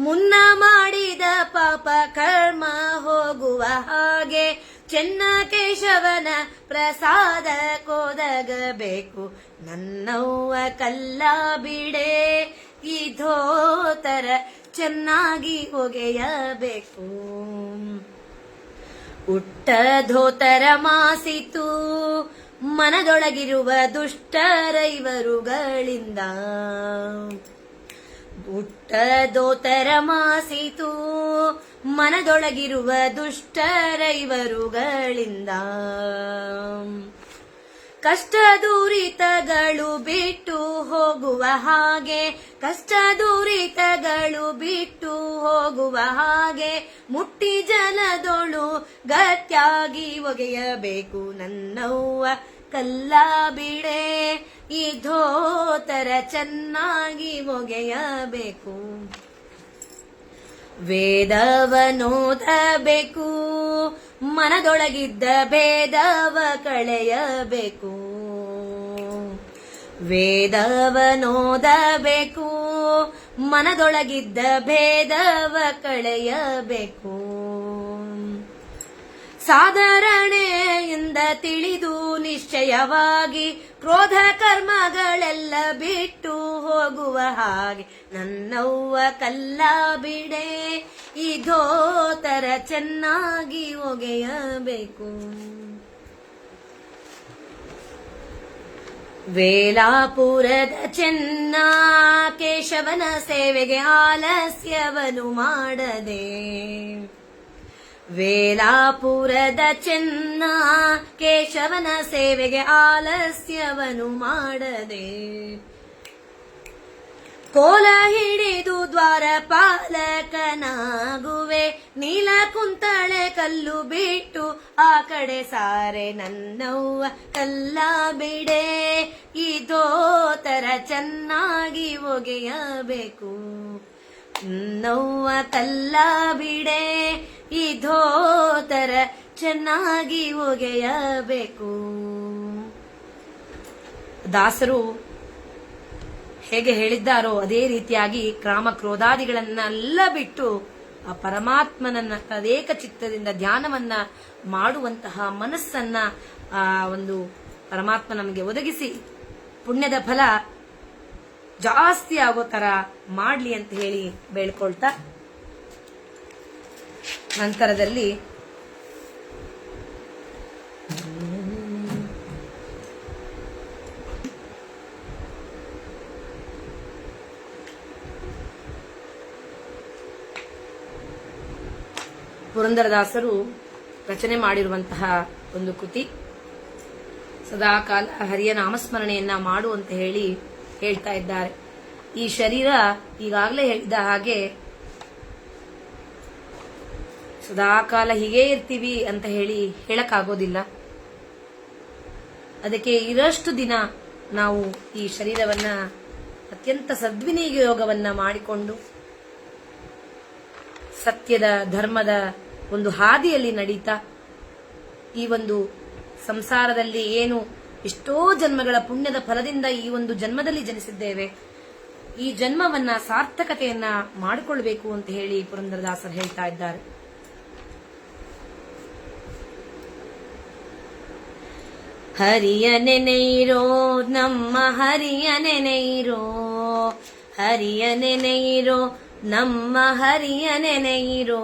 ಮುನ್ನ ಮಾಡಿದ ಪಾಪ ಕರ್ಮ ಹೋಗುವ ಹಾಗೆ ಚೆನ್ನ ಕೇಶವನ ಪ್ರಸಾದ ಕೊದಗಬೇಕು, ನನ್ನವ್ವ ಕಲ್ಲ ಬಿಡೆ ಈ ಧೋತರ ಚೆನ್ನಾಗಿ ಒಗೆಯಬೇಕು. ಉಟ್ಟ ಧೋತರ ಮಾಸಿತು ಮನದೊಳಗಿರುವ ದುಷ್ಟರೈವರುಗಳಿಂದ, ಉಟ್ಟ ಧೋತರ ಮಾಸಿತು ಮನದೊಳಗಿರುವ ದುಷ್ಟರೈವರುಗಳಿಂದ, ಕಷ್ಟ ದುರಿತಗಳು ಬಿಟ್ಟು ಹೋಗುವ ಹಾಗೆ, ಕಷ್ಟ ದುರಿತಗಳು ಬಿಟ್ಟು ಹೋಗುವ ಹಾಗೆ ಮುಟ್ಟಿ ಜನದೊಳು ಗಟ್ಯಾಗಿ ಒಗೆಯಬೇಕು, ನನ್ನವ್ವ ಕಲ್ಲ ಬಿಡೆ ಈ ಧೋತರ ಚೆನ್ನಾಗಿ ಒಗೆಯಬೇಕು. ವೇದವನೋದಬೇಕು ಮನದೊಳಗಿದ್ದ ಭೇದವ ಕಳೆಯಬೇಕು, ವೇದವನೋದಬೇಕು ಮನದೊಳಗಿದ್ದ ಭೇದವ ಕಳೆಯಬೇಕು. ಸಾಧಾರಣೆಯಿಂದ ತಿಳಿದು ನಿಶ್ಚಯವಾಗಿ ಕ್ರೋಧ ಕರ್ಮಗಳೆಲ್ಲ ಬಿಟ್ಟು ಹೋಗುವ ಹಾಗೆ, ನನ್ನವ್ವ ಕಲ್ಲ ಬಿಡೆ ಈ ಧೋತರ ಚೆನ್ನಾಗಿ ಒಗೆಯಬೇಕು. ವೇಲಾಪುರದ ಚೆನ್ನ ಕೇಶವನ ಸೇವೆಗೆ ಆಲಸ್ಯವನು ಮಾಡದೆ, ವೇಲಾಪುರದ ಚೆನ್ನ ಕೇಶವನ ಸೇವೆಗೆ ಆಲಸ್ಯವನು ಮಾಡದೆ, ಕೋಲ ಹಿಡಿದು ದ್ವಾರ ಪಾಲಕನಾಗುವೆ, ನೀಲ ಕುಂತಳೆ ಕಲ್ಲು ಬಿಟ್ಟು ಆ ಕಡೆ ಸಾರೆ, ನನ್ನವ್ವ ಕಲ್ಲ ಬಿಡೆ ಈ ಧೋತರ ಚೆನ್ನಾಗಿ ಒಗೆಯಬೇಕು, ನೋವ ಕಲ್ಲ ಬಿಡೆ ಈ ಧೋತರ ಚೆನ್ನಾಗಿ ಒಗೆಯಬೇಕು. ದಾಸರು ಹೇಗೆ ಹೇಳಿದ್ದಾರೋ ಅದೇ ರೀತಿಯಾಗಿ ಕಾಮ ಕ್ರೋಧಾದಿಗಳನ್ನೆಲ್ಲ ಬಿಟ್ಟು ಆ ಪರಮಾತ್ಮನನ್ನ ತದೇಕ ಚಿತ್ತದಿಂದ ಧ್ಯಾನವನ್ನ ಮಾಡುವಂತಹ ಮನಸ್ಸನ್ನ ಆ ಒಂದು ಪರಮಾತ್ಮ ನಮಗೆ ಒದಗಿಸಿ ಪುಣ್ಯದ ಫಲ ಜಾಸ್ತಿ ಆಗೋ ತರ ಮಾಡ್ಲಿ ಅಂತ ಹೇಳಿ ಬೇಳ್ಕೊಳ್ತಾ ನಂತರದಲ್ಲಿ ಪುರಂದರದಾಸರು ರಚನೆ ಮಾಡಿರುವಂತಹ ಒಂದು ಕೃತಿ ಸದಾಕಾಲ ಹರಿಯ ನಾಮಸ್ಮರಣೆಯನ್ನ ಮಾಡು ಅಂತ ಹೇಳಿ ಹೇಳ್ತಾ ಇದ್ದಾರೆ. ಈ ಶರೀರ ಈಗಾಗಲೇ ಹೇಳಿದ ಹಾಗೆ ಸದಾಕಾಲ ಹೀಗೇ ಇರ್ತೀವಿ ಅಂತ ಹೇಳಿ ಹೇಳಕ್ಕಾಗೋದಿಲ್ಲ. ಅದಕ್ಕೆ ಇರಷ್ಟು ದಿನ ನಾವು ಈ ಶರೀರವನ್ನ ಅತ್ಯಂತ ಸದ್ವಿನಿಯೋಗವನ್ನ ಮಾಡಿಕೊಂಡು ಸತ್ಯದ ಧರ್ಮದ ಒಂದು ಹಾದಿಯಲ್ಲಿ ನಡೀತಾ ಈ ಒಂದು ಸಂಸಾರದಲ್ಲಿ ಏನು ಎಷ್ಟೋ ಜನ್ಮಗಳ ಪುಣ್ಯದ ಫಲದಿಂದ ಈ ಒಂದು ಜನ್ಮದಲ್ಲಿ ಜನಿಸಿದ್ದೇವೆ, ಈ ಜನ್ಮವನ್ನ ಸಾರ್ಥಕತೆಯನ್ನ ಮಾಡಿಕೊಳ್ಬೇಕು ಅಂತ ಹೇಳಿ ಪುರಂದರದಾಸರು ಹೇಳ್ತಾ ಇದ್ದಾರೆ. ಹರಿಯ ನೆನೆಯಿರೋ ನಮ್ಮ ಹರಿಯ ನೆನೆಯಿರೋ, ಹರಿಯ ನೆನೆಯಿರೋ ನಮ್ಮ ಹರಿಯ ನೆನೆಯಿರೋ,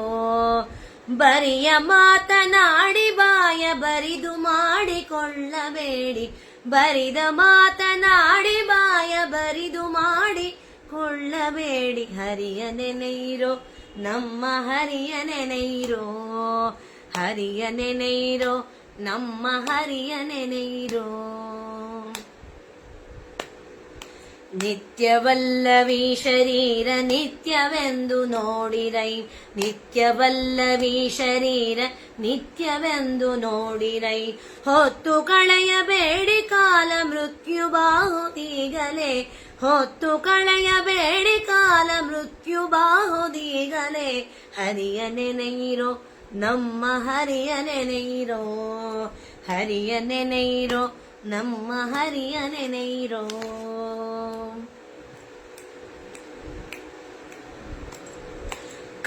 ಬರಿಯ ಮಾತನಾಡಿ ಬಾಯ ಬರಿದು ಮಾಡಿಕೊಳ್ಳಬೇಡಿ, ಬರಿದ ಮಾತನಾಡಿ ಬಾಯ ಬರಿದು ಮಾಡಿಕೊಳ್ಳಬೇಡಿ, ಹರಿಯ ನೆನೆಯಿರೋ ನಮ್ಮ ಹರಿಯ ನೆನೆಯಿರೋ, ಹರಿಯ ನೆನೆಯಿರೋ ನಮ್ಮ ಹರಿಯ ನೆನೆಯಿರೋ. ನಿತ್ಯವಲ್ಲವೀ ಶರೀರ ನಿತ್ಯವೆಂದು ನೋಡಿರೈ, ನಿತ್ಯವಲ್ಲವೀ ಶರೀರ ನಿತ್ಯವೆಂದು ನೋಡಿರೈ, ಹೊತ್ತು ಕಳೆಯಬೇಡಿ ಕಾಲ ಮೃತ್ಯು ಬಾಹುದೀಗಲೇ, ಹೊತ್ತು ಕಳೆಯಬೇಡಿ ಕಾಲ ಮೃತ್ಯು ಬಾಹುದೀಗಲೇ, ಹರಿಯ ನೆನೆಯಿರೋ ನಮ್ಮ ಹರಿಯ ನೆನೆಯಿರೋ, ಹರಿಯ ನೆನೆಯಿರೋ ನಮ್ಮ ಹರಿಯ ನೆನೆಯಿರೋ.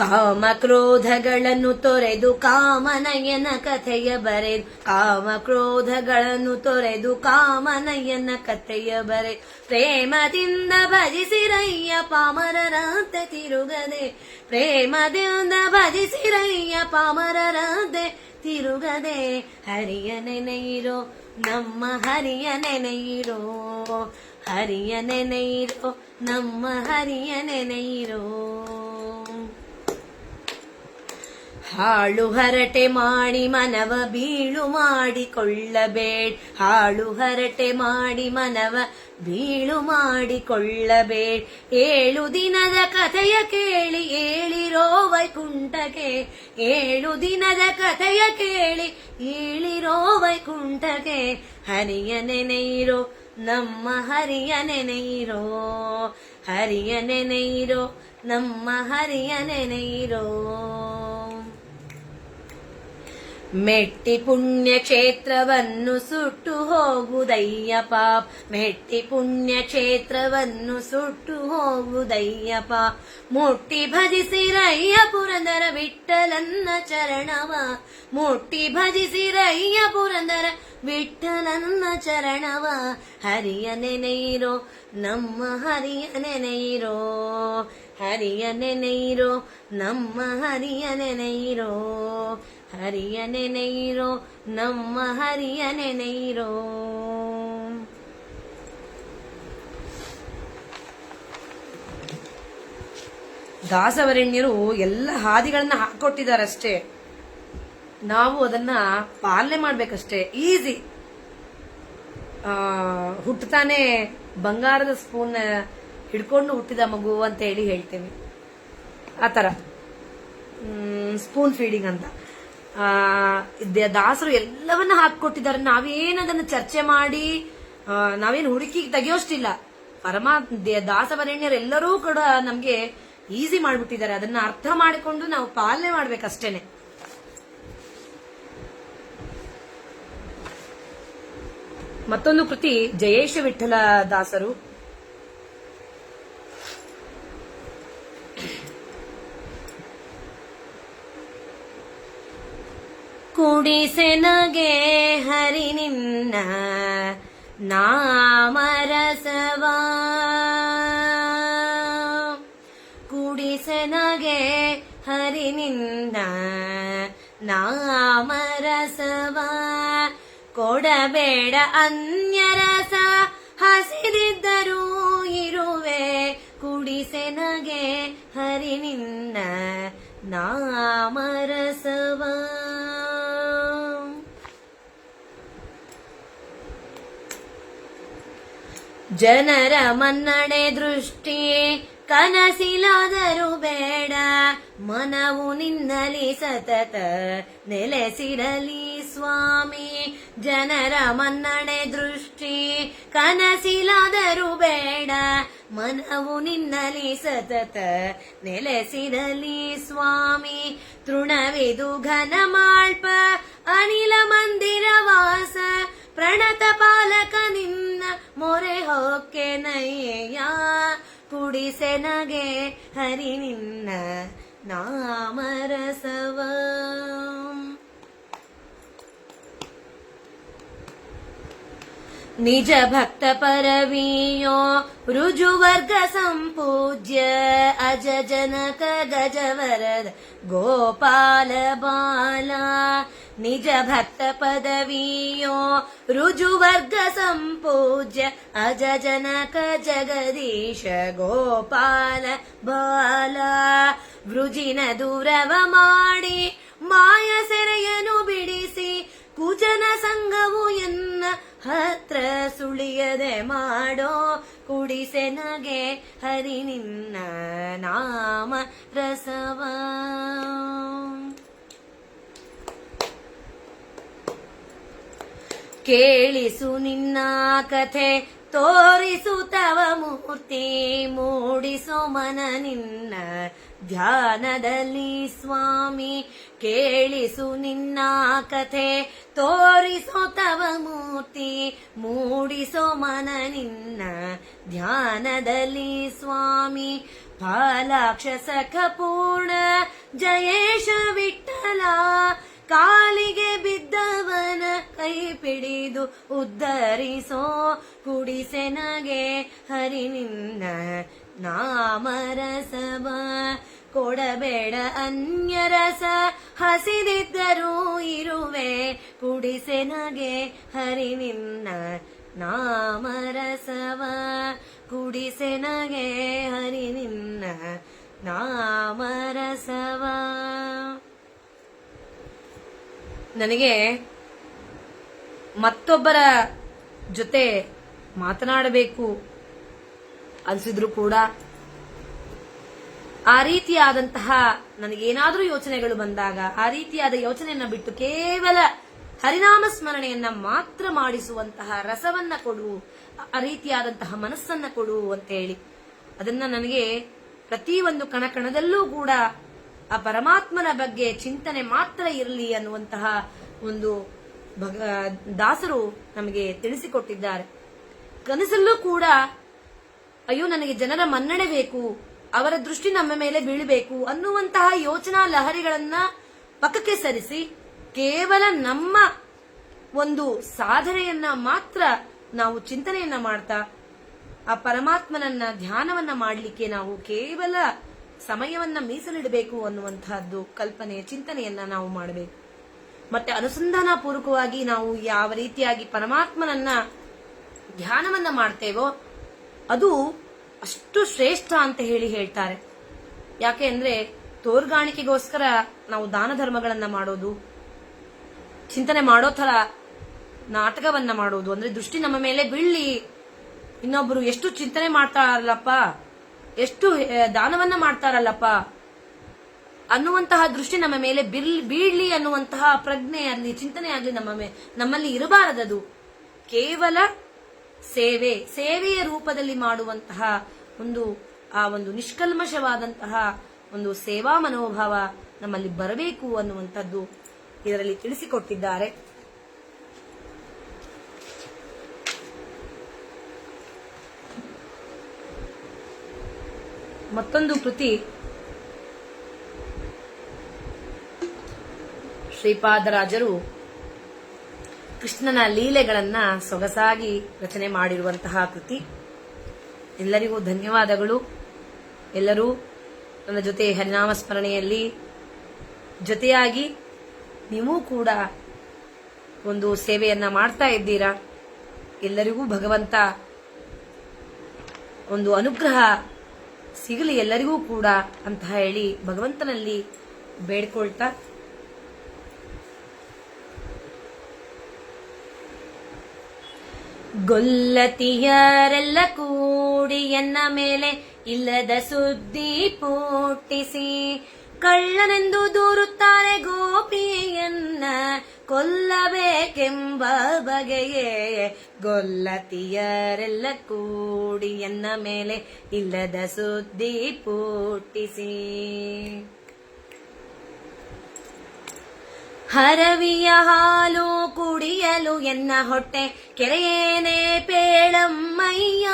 ಕಾಮ ಕ್ರೋಧಗಳನ್ನು ತೊರೆದು ಕಾಮನಯನ ಕಥೆಯ ಬರೆದು, ಕಾಮ ಕ್ರೋಧಗಳನ್ನು ತೊರೆದು ಕಾಮನಯನ ಕಥೆಯ ಬರೆ, ಪ್ರೇಮದಿಂದ ಭಜಿಸಿರಯ್ಯ ಪಾಮರರಂತೆ ತಿರುಗದೆ, ಪ್ರೇಮದಿಂದ ಭಜಿಸಿರಯ್ಯ ಪಾಮರರಂತೆ ತಿರುಗದೆ, ಹರಿಯ ನೆನೆಯಿರೋ ನಮ್ಮ ಹರಿಯ ನೆನೆಯಿರೋ, ಹರಿಯ ನೆನೆಯಿರೋ ನಮ್ಮ ಹರಿಯ ನೆನೆಯಿರೋ. ಹಾಳು ಹರಟೆ ಮಾಡಿ ಮನವ ಬೀಳು ಮಾಡಿಕೊಳ್ಳಬೇಡ್, ಹಾಳು ಹರಟೆ ಮಾಡಿ ಮನವ ಬೀಳು ಮಾಡಿಕೊಳ್ಳಬೇಡ್, 7 ದಿನದ ಕಥೆಯ ಕೇಳಿ ಏಳಿರೋ ವೈಕುಂಠಕ್ಕೆ, 7 ದಿನದ ಕಥೆಯ ಕೇಳಿ ಏಳಿರೋ ವೈಕುಂಠಕ್ಕೆ, ಹರಿಯ ನೆನೆಯಿರೋ ನಮ್ಮ ಹರಿಯ ನೆನೆಯಿರೋ, ಹರಿಯ ನೆನೆಯಿರೋ ನಮ್ಮ ಹರಿಯ ನೆನೆಯಿರೋ. ಮೆಟ್ಟಿ ಪುಣ್ಯ ಕ್ಷೇತ್ರವನ್ನು ಸುಟ್ಟು ಹೋಗುದಯ್ಯ ಪಾಪ, ಮೆಟ್ಟಿ ಪುಣ್ಯ ಕ್ಷೇತ್ರವನ್ನು ಸುಟ್ಟು ಹೋಗುದಯ್ಯ ಪಾಪ, ಮುಟ್ಟಿ ಭಜಿಸಿರಯ್ಯ ಪುರಂದರ ವಿಠಲನ್ನ ಚರಣವ, ಮುಟ್ಟಿ ಭಜಿಸಿರಯ್ಯ ಪುರಂದರ ವಿಠಲನ್ನ ಚರಣವ, ಹರಿಯ ನೆನೆಯಿರೋ ನಮ್ಮ ಹರಿಯ ನೆನೆಯಿರೋ, ಹರಿಯ ನೆನೆಯಿರೋ ನಮ್ಮ ಹರಿಯ ನೆನೆಯಿರೋ, ಹರಿಯ ನೆನೆಯಿರೋ ನಮ್ಮ ಹರಿಯ ನೆನೆಯಿರೋ. ದಾಸವರೆಣ್ಯರು ಎಲ್ಲ ಹಾದಿಗಳನ್ನ ಹಾಕೊಟ್ಟಿದ್ದಾರಷ್ಟೇ, ನಾವು ಅದನ್ನ ಪಾಲನೆ ಮಾಡ್ಬೇಕಷ್ಟೇ. ಈಸಿ. ಹುಟ್ಟತಾನೆ ಬಂಗಾರದ ಸ್ಪೂನ್ ಹಿಡ್ಕೊಂಡು ಹುಟ್ಟಿದ ಮಗು ಅಂತ ಹೇಳಿ ಹೇಳ್ತೇವೆ, ಆತರ ಸ್ಪೂನ್ ಫೀಡಿಂಗ್ ಅಂತ. ದಾಸರು ಎಲ್ಲವನ್ನ ಹಾಕೊಟ್ಟಿದ್ದಾರೆ. ನಾವೇನದನ್ನ ಚರ್ಚೆ ಮಾಡಿ ನಾವೇನು ಹುಡುಕಿ ತೆಗೆಯೋಷ್ಟಿಲ್ಲ. ದಾಸವರೆಣ್ಯರೆಲ್ಲರೂ ಕೂಡ ನಮ್ಗೆ ಈಸಿ ಮಾಡ್ಬಿಟ್ಟಿದ್ದಾರೆ. ಅದನ್ನ ಅರ್ಥ ಮಾಡಿಕೊಂಡು ನಾವು ಪಾಲನೆ ಮಾಡ್ಬೇಕಷ್ಟೇನೆ. ಮತ್ತೊಂದು ಕೃತಿ ಜಯೇಶ ವಿಠಲ ದಾಸರು. ಕುಡಿಸೆನಗೆ ಹರಿ ನಿನ್ನ ನಾಮರಸವ, ಕುಡಿಸೆನಗೆ ಹರಿ ನಿನ್ನ ನಾಮರಸವ, ಕೊಡಬೇಡ ಅನ್ಯರಸ ಹಸಿದಿದ್ದರೂ ಇರುವೆ, ಕುಡಿಸೆನಗೆ ಹರಿ ನಿನ್ನ ನಾಮರಸವ. ಜನರ ಮನ್ನಣೆ ದೃಷ್ಟಿ ಕನಸಿಲಾದರೂ ಬೇಡ, ಮನವು ನಿನ್ನಲಿ ಸತತ ನೆಲೆಸಿರಲಿ ಸ್ವಾಮಿ. ಜನರ ಮನ್ನಣೆ ದೃಷ್ಟಿ ಕನಸಿಲಾದರೂ ಬೇಡ, ಮನವು ನಿನ್ನಲಿ ಸತತ ನೆಲೆಸಿರಲಿ ಸ್ವಾಮಿ. ತೃಣವಿದು ಘನ ಮಾಳ್ಪ ಅನಿಲ ಮಂದಿರ ವಾಸ, ಪ್ರಣತ ಪಾಲಕ ನಿನ್ನ ಮೊರೆ ಹೊಕ್ಕೆ ನಯ್ಯ, ಕುಡಿಸೆನಗೆ ಹರಿ ನಿನ್ನ ನಾಮರಸವ. ನಿಜ ಭಕ್ತ ಪರವೀಯೋ ರುಜುವರ್ಗ ಸಂಪೂಜ್ಯ, ಅಜ ಜನಕ ಗಜವರದ ಗೋಪಾಲ ಬಾಲ. ನಿಜ ಭಕ್ತ ಪದವಿಯೋ ರುಜುವರ್ಗ ಸಂಪೂಜ್ಯ, ಅಜ ಜನಕ ಜಗದೀಶ ಗೋಪಾಲ ಬಾಲ. ವೃಜಿನ ದೂರವ ಮಾಡಿ ಮಾಯ ಸೆರೆಯನು ಬಿಡಿಸಿ, ಕುಜನ ಸಂಗವು ಎನ್ನ ಹತ್ರ ಸುಳಿಯದೆ ಮಾಡೋ, ಕುಡಿಸೆನಗೆ ಹರಿ ನಿನ್ನ ನಾಮ ರಸವ. ಕೇಳಿಸು ನಿನ್ನ ಕಥೆ ತೋರಿಸು ತವ ಮೂರ್ತಿ, ಮೂಡಿಸೋ ಮನ ನಿನ್ನ ಧ್ಯಾನದಲ್ಲಿ ಸ್ವಾಮಿ. ಕೇಳಿಸು ನಿನ್ನ ಕಥೆ ತೋರಿಸೋ ತವ ಮೂರ್ತಿ, ಮೂಡಿಸೋ ಮನ ನಿನ್ನ ಧ್ಯಾನದಲ್ಲಿ ಸ್ವಾಮಿ. ಫಾಲಾಕ್ಷ ಸಖ ಪೂರ್ಣ ಜಯೇಶ ವಿಠಲ, ಕಾಲಿಗೆ ಬಿದ್ದವನ ಕೈ ಪಿಡಿದು ಉದ್ಧರಿಸೋ, ಕುಡಿಸೆನಗೆ ಹರಿ ನಿನ್ನ ನಾಮರಸವ. ಕೊಡಬೇಡ ಅನ್ಯರಸ ಹಸಿದಿದ್ದರೂ ಇರುವೆ, ಕುಡಿಸೆನಗೆ ಹರಿ ನಿನ್ನ ನಾಮರಸವ. ಕುಡಿಸೆನಗೆ ಹರಿ ನಿನ್ನ ನಾಮರಸವ. ನನಗೆ ಮತ್ತೊಬ್ಬರ ಜೊತೆ ಮಾತನಾಡಬೇಕು ಅನ್ಸಿದ್ರು ಕೂಡ ಆ ರೀತಿಯಾದಂತಹ ನನಗೇನಾದ್ರೂ ಯೋಚನೆಗಳು ಬಂದಾಗ ಆ ರೀತಿಯಾದ ಯೋಚನೆಯನ್ನ ಬಿಟ್ಟು ಕೇವಲ ಹರಿನಾಮ ಸ್ಮರಣೆಯನ್ನ ಮಾತ್ರ ಮಾಡಿಸುವಂತಹ ರಸವನ್ನ ಕೊಡು, ಆ ರೀತಿಯಾದಂತಹ ಮನಸ್ಸನ್ನ ಕೊಡು ಅಂತ ಹೇಳಿ ಅದನ್ನ ನನಗೆ ಪ್ರತಿಯೊಂದು ಕಣಕಣದಲ್ಲೂ ಕೂಡ ಆ ಪರಮಾತ್ಮನ ಬಗ್ಗೆ ಚಿಂತನೆ ಮಾತ್ರ ಇರಲಿ ಅನ್ನುವಂತಹ ಒಂದು ದಾಸರು ನಮಗೆ ತಿಳಿಸಿಕೊಟ್ಟಿದ್ದಾರೆ. ಕನಸಲ್ಲೂ ಕೂಡ ಅಯ್ಯೋ ನನಗೆ ಜನರ ಮನ್ನಣೆ ಬೇಕು, ಅವರ ದೃಷ್ಟಿ ನಮ್ಮ ಮೇಲೆ ಬೀಳಬೇಕು ಅನ್ನುವಂತಹ ಯೋಚನಾ ಲಹರಿಗಳನ್ನ ಪಕ್ಕಕ್ಕೆ ಸರಿಸಿ ಕೇವಲ ನಮ್ಮ ಒಂದು ಸಾಧನೆಯನ್ನ ಮಾತ್ರ ನಾವು ಚಿಂತನೆಯನ್ನ ಮಾಡ್ತಾ ಆ ಪರಮಾತ್ಮನನ್ನ ಧ್ಯಾನವನ್ನ ಮಾಡಲಿಕ್ಕೆ ನಾವು ಕೇವಲ ಸಮಯವನ್ನ ಮೀಸಲಿಡಬೇಕು ಅನ್ನುವಂತಹದ್ದು ಕಲ್ಪನೆ ಚಿಂತನೆಯನ್ನ ನಾವು ಮಾಡಬೇಕು. ಮತ್ತೆ ಅನುಸಂಧಾನ ಪೂರ್ವಕವಾಗಿ ನಾವು ಯಾವ ರೀತಿಯಾಗಿ ಪರಮಾತ್ಮನನ್ನ ಧ್ಯಾನವನ್ನ ಮಾಡ್ತೇವೋ ಅದು ಅಷ್ಟು ಶ್ರೇಷ್ಠ ಅಂತ ಹೇಳ್ತಾರೆ. ಯಾಕೆ ಅಂದ್ರೆ ತೋರ್ಗಾಣಿಕೆಗೋಸ್ಕರ ನಾವು ದಾನ ಧರ್ಮಗಳನ್ನ ಮಾಡೋದು, ಚಿಂತನೆ ಮಾಡೋ ತರ ನಾಟಕವನ್ನ ಮಾಡೋದು, ಅಂದ್ರೆ ದೃಷ್ಟಿ ನಮ್ಮ ಮೇಲೆ ಬೀಳ್ಲಿ, ಇನ್ನೊಬ್ರು ಎಷ್ಟು ಚಿಂತನೆ ಮಾಡ್ತಾರಲ್ಲಪ್ಪ, ಎಷ್ಟು ದಾನವನ್ನ ಮಾಡ್ತಾರಲ್ಲಪ್ಪ ಅನ್ನುವಂತಹ ದೃಷ್ಟಿ ನಮ್ಮ ಮೇಲೆ ಬೀಳ್ಲಿ ಅನ್ನುವಂತಹ ಪ್ರಜ್ಞೆ ಆಗಲಿ ಚಿಂತನೆ ಆಗಲಿ ನಮ್ಮಲ್ಲಿ ಇರಬಾರದದು. ಕೇವಲ ಸೇವೆಯ ರೂಪದಲ್ಲಿ ಮಾಡುವಂತಹ ಒಂದು ಆ ಒಂದು ನಿಷ್ಕಲ್ಮಶವಾದಂತಹ ಒಂದು ಸೇವಾ ಮನೋಭಾವ ನಮ್ಮಲ್ಲಿ ಬರಬೇಕು ಅನ್ನುವಂಥದ್ದು ಇದರಲ್ಲಿ ತಿಳಿಸಿಕೊಟ್ಟಿದ್ದಾರೆ. ಮತ್ತೊಂದು ಕೃತಿ ಶ್ರೀಪಾದರಾಜರು ಕೃಷ್ಣನ ಲೀಲೆಗಳನ್ನ ಸೊಗಸಾಗಿ ರಚನೆ ಮಾಡಿರುವಂತಹ ಕೃತಿ. ಎಲ್ಲರಿಗೂ ಧನ್ಯವಾದಗಳು. ಎಲ್ಲರೂ ನನ್ನ ಜೊತೆ ಹರಿನಾಮ ಸ್ಮರಣೆಯಲ್ಲಿ ಜೊತೆಯಾಗಿ ನೀವು ಕೂಡ ಒಂದು ಸೇವೆಯನ್ನ ಮಾಡ್ತಾ ಇದ್ದೀರಾ. ಎಲ್ಲರಿಗೂ ಭಗವಂತ ಒಂದು ಅನುಗ್ರಹ ಸಿಗಲಿ ಎಲ್ಲರಿಗೂ ಕೂಡ ಅಂತ ಹೇಳಿ ಭಗವಂತನಲ್ಲಿ ಬೇಡ್ಕೊಳ್ತಾ, ಗೊಲ್ಲತಿಯರೆಲ್ಲ ಕೂಡಿ ಎನ್ನ ಮೇಲೆ ಇಲ್ಲದ ಸುದ್ದಿ ಪೋಟಿಸಿ ಕಳ್ಳನೆಂದು ದೂರುತ್ತಾರೆ ಗೋಪಿಯನ್ನ ಕೊಲ್ಲಬೇಕೆಂಬ ಬಗೆಯೇ. ಗೊಲ್ಲತಿಯರೆಲ್ಲ ಕೂಡಿ ಎನ್ನ ಮೇಲೆ ಇಲ್ಲದ ಸುದ್ದಿ ಪೋಟಿಸಿ ಹರವಿಯ ಹಾಲು ಕುಡಿಯಲು ಎನ್ನ ಹೊಟ್ಟೆ ಕೆರೆಯೇನೆ ಪೇಳಮ್ಮಯ್ಯ.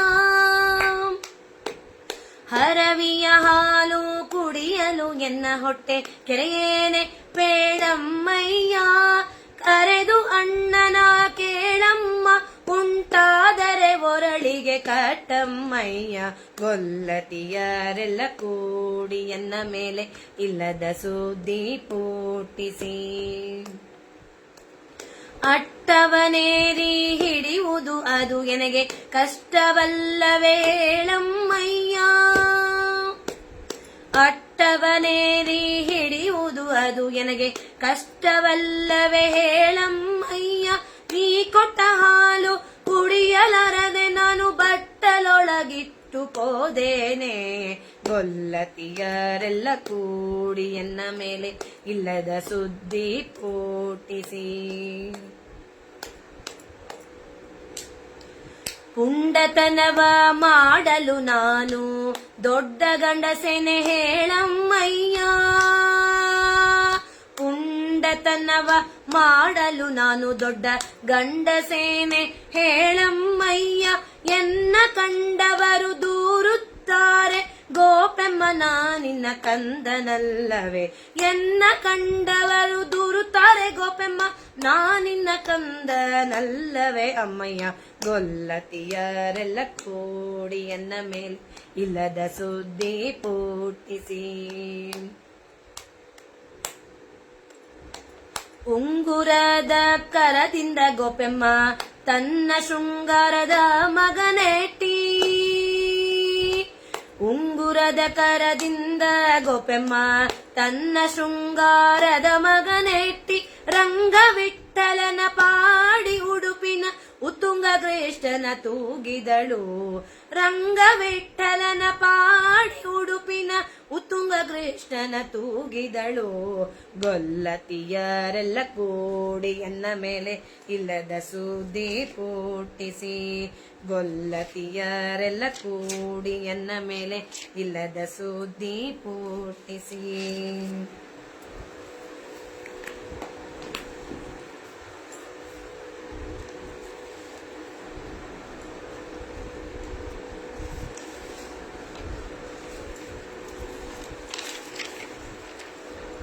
ಹರವಿಯ ಹಾಲು ಕುಡಿಯಲು ಎನ್ನ ಹೊಟ್ಟೆ ಕೆರೆಯೇನೆ ಪೇಳಮ್ಮಯ್ಯ. ಕರೆದು ಅಣ್ಣನ ಕೇಳಮ್ಮ ಉಂಟಾದರೆ ಒರಳಿಗೆ ಕಟ್ಟಮ್ಮಯ್ಯ. ಗೊಲ್ಲತಿಯರೆಲ್ಲ ಕೂಡಿ ಎನ್ನ ಮೇಲೆ ಇಲ್ಲದ ಸುದ್ದಿ ಪೋಟಿಸಿ ಅಟ್ಟವನೇರಿ ಹಿಡಿಯುವುದು ಅದು ಎನಗೆ ಕಷ್ಟವಲ್ಲವೇ ಹೇಳಮ್ಮಯ್ಯ. ಅಟ್ಟವನೇರಿ ಹಿಡಿಯುವುದು ಅದು ಎನಗೆ ಕಷ್ಟವಲ್ಲವೇ ಹೇಳಮ್ಮಯ್ಯ. ನೀ ಕೊಟ್ಟ ಹಾಲು ಕುಡಿಯಲಾರದೆ ನಾನು ಬಟ್ಟಲೊಳಗಿಟ್ಟು ಹೋದೇನೆ. ಗೊಲ್ಲತಿಯರೆಲ್ಲ ಕೂಡಿ ಎನ್ನ ಮೇಲೆ ಇಲ್ಲದ ಸುದ್ದಿ ಪೋಟಿಸಿ ಪುಂಡತನವ ಮಾಡಲು ನಾನು ದೊಡ್ಡ ಗಂಡಸೆನೆ ಹೇಳಮ್ಮಯ್ಯ. ಪುಂಡತನವ ಮಾಡಲು ನಾನು ದೊಡ್ಡ ಗಂಡಸೇನೆ ಹೇಳಮ್ಮಯ್ಯ. ಎನ್ನ ಕಂಡವರು ದೂರುತ್ತಾರೆ ಗೋಪೆಮ್ಮ ನಾನಿನ್ನ ಕಂದನಲ್ಲವೇ. ಎನ್ನ ಕಂಡವರು ದೂರುತ್ತಾರೆ ಗೋಪೆಮ್ಮ ನಾನಿನ್ನ ಕಂದನಲ್ಲವೇ ಅಮ್ಮಯ್ಯ. ಗೊಲ್ಲತಿಯರೆಲ್ಲ ಕೂಡಿ ಎನ್ನ ಮೇಲೆ ಇಲ್ಲದ ಸುದ್ದಿ ಪೋಟಿಸಿ ಉಂಗುರದ ಕರದಿಂದ ಗೋಪೆಮ್ಮ ತನ್ನ ಶೃಂಗಾರದ ಮಗನೆಟ್ಟಿ. ಉಂಗುರದ ಕರದಿಂದ ಗೋಪೆಮ್ಮ ತನ್ನ ಶೃಂಗಾರದ ಮಗನೆಟ್ಟಿ ರಂಗವಿಠಲನ ಪಾಡಿ ಉಡುಪಿನ ಉತ್ತುಂಗ ಕೃಷ್ಣನ ತೂಗಿದಳು. ರಂಗವಿಠಲನ ಪಾಡಿ ಉಡುಪಿನ ಉತ್ತುಂಗ ಕೃಷ್ಣನ ತೂಗಿದಳು. ಗೊಲ್ಲತಿಯರೆಲ್ಲ ಕೂಡಿ ಎನ್ನ ಮೇಲೆ ಇಲ್ಲದ ಸುದ್ದಿ ಪೋಟಿಸಿ ಗೊಲ್ಲತಿಯರೆಲ್ಲ ಕೂಡಿ ಎನ್ನ ಮೇಲೆ ಇಲ್ಲದ ಸುದ್ದಿ ಪೋಟಿಸಿ.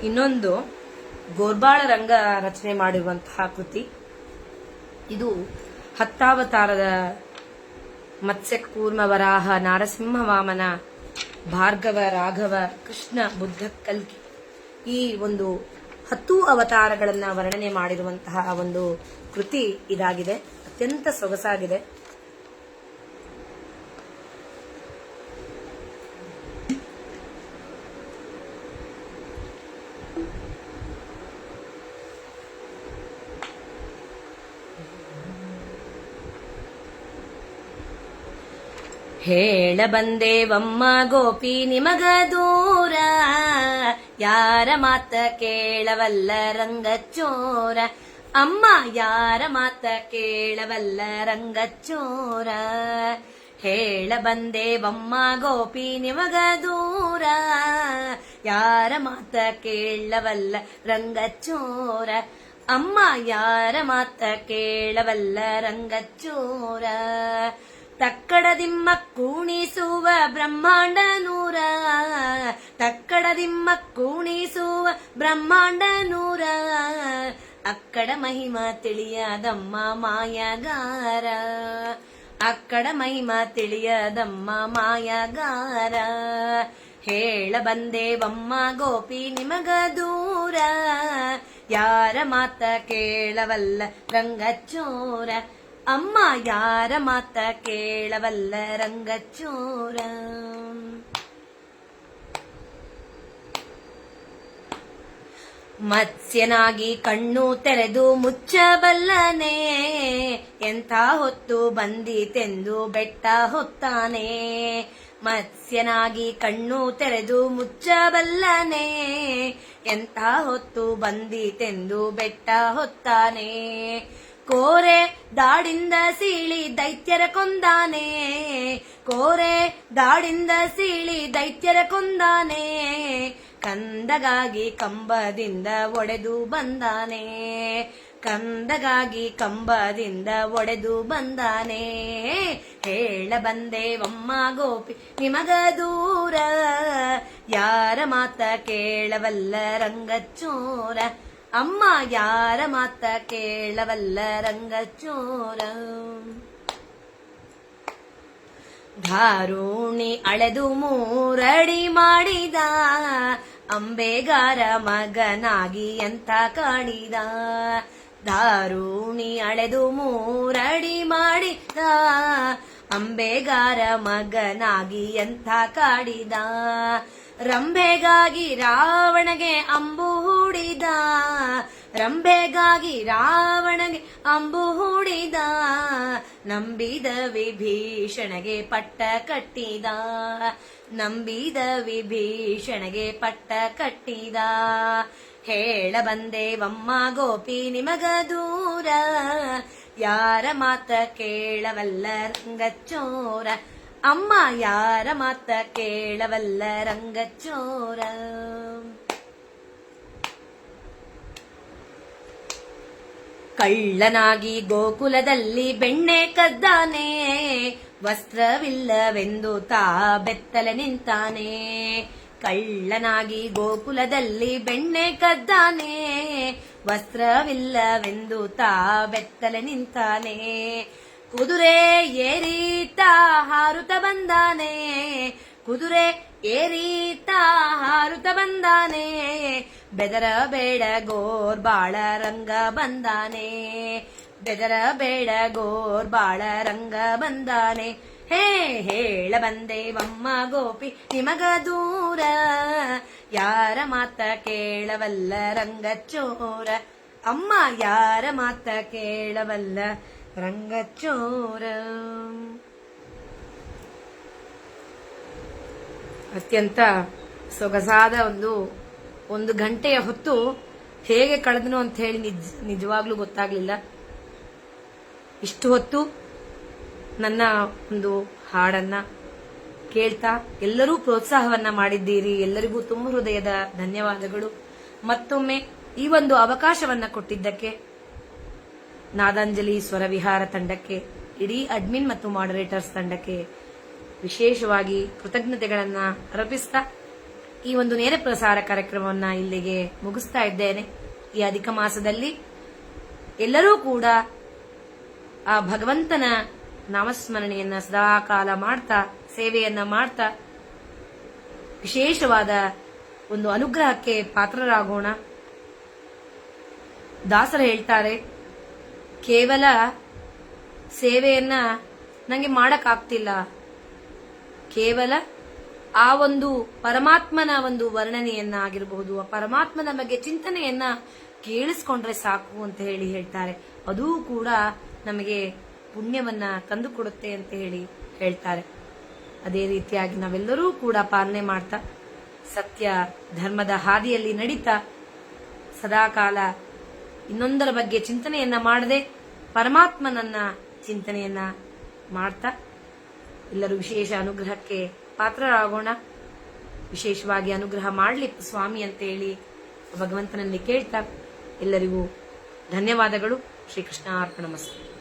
ಇನ್ನೊಂದು ಗೋರ್ಬಾಳ ರಂಗ ರಚನೆ ಮಾಡಿರುವಂತಹ ಕೃತಿ. ಇದು ಹತ್ತಾವತಾರದ ಮತ್ಸ್ಯ ಕೂರ್ಮ ವರಾಹ ನಾರಸಿಂಹ ವಾಮನ ಭಾರ್ಗವ ರಾಘವ ಕೃಷ್ಣ ಬುದ್ಧ ಕಲ್ಕಿ ಈ ಒಂದು 10 ಅವತಾರಗಳನ್ನ ವರ್ಣನೆ ಮಾಡಿರುವಂತಹ ಒಂದು ಕೃತಿ ಇದಾಗಿದೆ. ಅತ್ಯಂತ ಸೊಗಸಾಗಿದೆ. ಹೇಳ ಬಂದೇವಮ್ಮ ಗೋಪಿ ನಿಮಗ ದೂರ, ಯಾರ ಮಾತ ಕೇಳವಲ್ಲ ರಂಗಚ್ಚೋರ. ಅಮ್ಮ ಯಾರ ಮಾತ ಕೇಳವಲ್ಲ ರಂಗಚ್ಚೋರ. ಹೇಳ ಬಂದೇವಮ್ಮ ಗೋಪಿ ನಿಮಗ ದೂರ, ಯಾರ ಮಾತ ಕೇಳವಲ್ಲ ರಂಗಚೋರ. ಅಮ್ಮ ಯಾರ ಮಾತ ಕೇಳವಲ್ಲ ರಂಗಚೋರ. ತಕ್ಕಡದಿಮ್ಮ ಕೂಣಿಸುವ ಬ್ರಹ್ಮಾಂಡ ನೂರ, ತಕ್ಕಡದಿಮ್ಮ ಕೂಣಿಸುವ ಬ್ರಹ್ಮಾಂಡ ನೂರ. ಅಕ್ಕಡ ಮಹಿಮಾ ತಿಳಿಯದಮ್ಮ ಮಾಯಗಾರ, ಅಕ್ಕಡ ಮಹಿಮಾ ತಿಳಿಯದಮ್ಮ ಮಾಯಗಾರ. ಹೇಳ ಬಂದೇವಮ್ಮ ಗೋಪಿ ನಿಮಗ ದೂರ, ಯಾರ ಮಾತ ಕೇಳವಲ್ಲ ರಂಗಚೋರ. ಅಮ್ಮ ಯಾರ ಮಾತ ಕೇಳವಲ್ಲ ರಂಗಚೋರ. ಮತ್ಸ್ಯನಾಗಿ ಕಣ್ಣು ತೆರೆದು ಮುಚ್ಚಬಲ್ಲನೆ, ಎಂಥ ಹೊತ್ತು ಬಂದಿತೆಂದು ಬೆಟ್ಟ ಹೊತ್ತಾನೆ. ಮತ್ಸ್ಯನಾಗಿ ಕಣ್ಣು ತೆರೆದು ಮುಚ್ಚಬಲ್ಲನೆ, ಎಂಥ ಹೊತ್ತು ಬಂದಿತೆಂದು ಬೆಟ್ಟ ಹೊತ್ತಾನೆ. ಕೋರೆ ದಾಡಿಂದ ಸೀಳಿ ದೈತ್ಯರ ಕೊಂದಾನೆ, ಕೋರೆ ದಾಡಿಂದ ಸೀಳಿ ದೈತ್ಯರ ಕೊಂದಾನೆ. ಕಂದಗಾಗಿ ಕಂಬದಿಂದ ಒಡೆದು ಬಂದಾನೆ, ಕಂದಗಾಗಿ ಕಂಬದಿಂದ ಒಡೆದು ಬಂದಾನೆ. ಹೇಳ ಬಂದೇವಮ್ಮ ಗೋಪಿ ನಿಮಗ ದೂರ, ಯಾರ ಮಾತ ಕೇಳವಲ್ಲ ರಂಗಚೋರ. ಅಮ್ಮ ಯಾರ ಮಾತ ಕೇಳವಲ್ಲ ರಂಗಚೋರ. ಧಾರುಣಿ ಅಳೆದು ಮೂರಡಿ ಮಾಡಿದ, ಅಂಬೆಗಾರ ಮಗನಾಗಿ ಎಂತ ಕಾಡಿದ. ಧಾರುಣಿ ಅಳೆದು ಮೂರಡಿ ಮಾಡಿದ, ಅಂಬೆಗಾರ ಮಗನಾಗಿ ಎಂತ ಕಾಡಿದ. ರಂಭೆಗಾಗಿ ರಾವಣಗೆ ಅಂಬು ಹೂಡಿದ, ರಂಭೆಗಾಗಿ ರಾವಣಗೆ ಅಂಬು ಹೂಡಿದ. ನಂಬಿದ ವಿಭೀಷಣಗೆ ಪಟ್ಟ ಕಟ್ಟಿದ, ನಂಬಿದ ವಿಭೀಷಣಗೆ ಪಟ್ಟ ಕಟ್ಟಿದ. ಹೇಳ ಬಂದೇವಮ್ಮ ಗೋಪಿ ನಿಮಗ ದೂರ, ಯಾರ ಮಾತ ಕೇಳವಲ್ಲ ರಂಗಚೋರ. ಅಮ್ಮ ಯಾರ ಮಾತ ಕೇಳವಲ್ಲ ರಂಗಚೋರ. ಕಳ್ಳನಾಗಿ ಗೋಕುಲದಲ್ಲಿ ಬೆಣ್ಣೆ ಕದ್ದಾನೆ, ವಸ್ತ್ರವಿಲ್ಲವೆಂದು ತಾ ಬೆತ್ತಲೆ ನಿಂತಾನೆ. ಕಳ್ಳನಾಗಿ ಗೋಕುಲದಲ್ಲಿ ಬೆಣ್ಣೆ ಕದ್ದಾನೆ, ವಸ್ತ್ರವಿಲ್ಲವೆಂದು ತಾ ಬೆತ್ತಲೆ ನಿಂತಾನೆ. ಕುದುರೆ ಏರೀತ ಹಾರುತ ಬಂದಾನೆ, ಕುದುರೆ ಏರೀತ ಹಾರುತ ಬಂದಾನೆ. ಬೆದರಬೇಡ ಗೋರ್ಬಾಳ ರಂಗ ಬಂದಾನೆ, ಬೆದರಬೇಡ ಗೋರ್ಬಾಳ ರಂಗ ಬಂದಾನೆ. ಹೇಳ ಬಂದೇವಮ್ಮ ಗೋಪಿ ನಿಮಗ ದೂರ, ಯಾರ ಮಾತ ಕೇಳವಲ್ಲ ರಂಗಚೋರ. ಅಮ್ಮ ಯಾರ ಮಾತ ಕೇಳವಲ್ಲ ರಂಗಚೋರ. ಅತ್ಯಂತ ಸೊಗಸಾದ ಒಂದು ಗಂಟೆಯ ಹೊತ್ತು ಹೇಗೆ ಕಳೆದನು ಅಂತ ಹೇಳಿ ನಿಜವಾಗ್ಲೂ ಗೊತ್ತಾಗ್ಲಿಲ್ಲ. ಇಷ್ಟು ಹೊತ್ತು ನನ್ನ ಒಂದು ಹಾಡನ್ನ ಕೇಳ್ತಾ ಎಲ್ಲರೂ ಪ್ರೋತ್ಸಾಹವನ್ನ ಮಾಡಿದ್ದೀರಿ. ಎಲ್ಲರಿಗೂ ತುಂಬ ಹೃದಯದ ಧನ್ಯವಾದಗಳು. ಮತ್ತೊಮ್ಮೆ ಈ ಒಂದು ಅವಕಾಶವನ್ನ ಕೊಟ್ಟಿದ್ದಕ್ಕೆ ನಾದಾಂಜಲಿ ಸ್ವರ ವಿಹಾರ ತಂಡಕ್ಕೆ, ಇಡೀ ಅಡ್ಮಿನ್ ಮತ್ತು ಮಾಡರೇಟರ್ಸ್ ತಂಡಕ್ಕೆ ವಿಶೇಷವಾಗಿ ಕೃತಜ್ಞತೆಗಳನ್ನ ಅರ್ಪಿಸ್ತಾ ಈ ಒಂದು ನೇರ ಪ್ರಸಾರ ಕಾರ್ಯಕ್ರಮವನ್ನ ಇಲ್ಲಿಗೆ ಮುಗಿಸ್ತಾ ಇದ್ದೇನೆ. ಈ ಅಧಿಕ ಮಾಸದಲ್ಲಿ ಎಲ್ಲರೂ ಕೂಡ ಆ ಭಗವಂತನ ನಾಮಸ್ಮರಣೆಯನ್ನ ಸದಾಕಾಲ ಮಾಡ್ತಾ, ಸೇವೆಯನ್ನ ಮಾಡ್ತಾ ವಿಶೇಷವಾದ ಒಂದು ಅನುಗ್ರಹಕ್ಕೆ ಪಾತ್ರರಾಗೋಣ. ದಾಸರು ಹೇಳ್ತಾರೆ, ಕೇವಲ ಸೇವೆಯನ್ನ ನಂಗೆ ಮಾಡಕ್ಕಾಗ್ತಿಲ್ಲ, ಕೇವಲ ಆ ಒಂದು ಪರಮಾತ್ಮನ ಒಂದು ವರ್ಣನೆಯನ್ನ ಆಗಿರಬಹುದು, ಆ ಪರಮಾತ್ಮನ ಬಗ್ಗೆ ಚಿಂತನೆಯನ್ನ ಕೇಳಿಸ್ಕೊಂಡ್ರೆ ಸಾಕು ಅಂತ ಹೇಳಿ ಹೇಳ್ತಾರೆ. ಅದೂ ಕೂಡ ನಮಗೆ ಪುಣ್ಯವನ್ನ ತಂದುಕೊಡುತ್ತೆ ಅಂತ ಹೇಳಿ ಹೇಳ್ತಾರೆ. ಅದೇ ರೀತಿಯಾಗಿ ನಾವೆಲ್ಲರೂ ಕೂಡ ಪಾಲನೆ ಮಾಡ್ತಾ ಸತ್ಯ ಧರ್ಮದ ಹಾದಿಯಲ್ಲಿ ನಡೀತಾ ಸದಾಕಾಲ ಇನ್ನೊಂದರ ಬಗ್ಗೆ ಚಿಂತನೆಯನ್ನ ಮಾಡದೆ ಪರಮಾತ್ಮನನ್ನ ಚಿಂತನೆಯನ್ನ ಮಾಡ್ತಾ ಎಲ್ಲರೂ ವಿಶೇಷ ಅನುಗ್ರಹಕ್ಕೆ ಪಾತ್ರರಾಗೋಣ. ವಿಶೇಷವಾಗಿ ಅನುಗ್ರಹ ಮಾಡಲಿ ಸ್ವಾಮಿ ಅಂತೇಳಿ ಭಗವಂತನಲ್ಲಿ ಕೇಳ್ತಾ ಎಲ್ಲರಿಗೂ ಧನ್ಯವಾದಗಳು. ಶ್ರೀಕೃಷ್ಣ ಅರ್ಪಣಮಸ್ತು.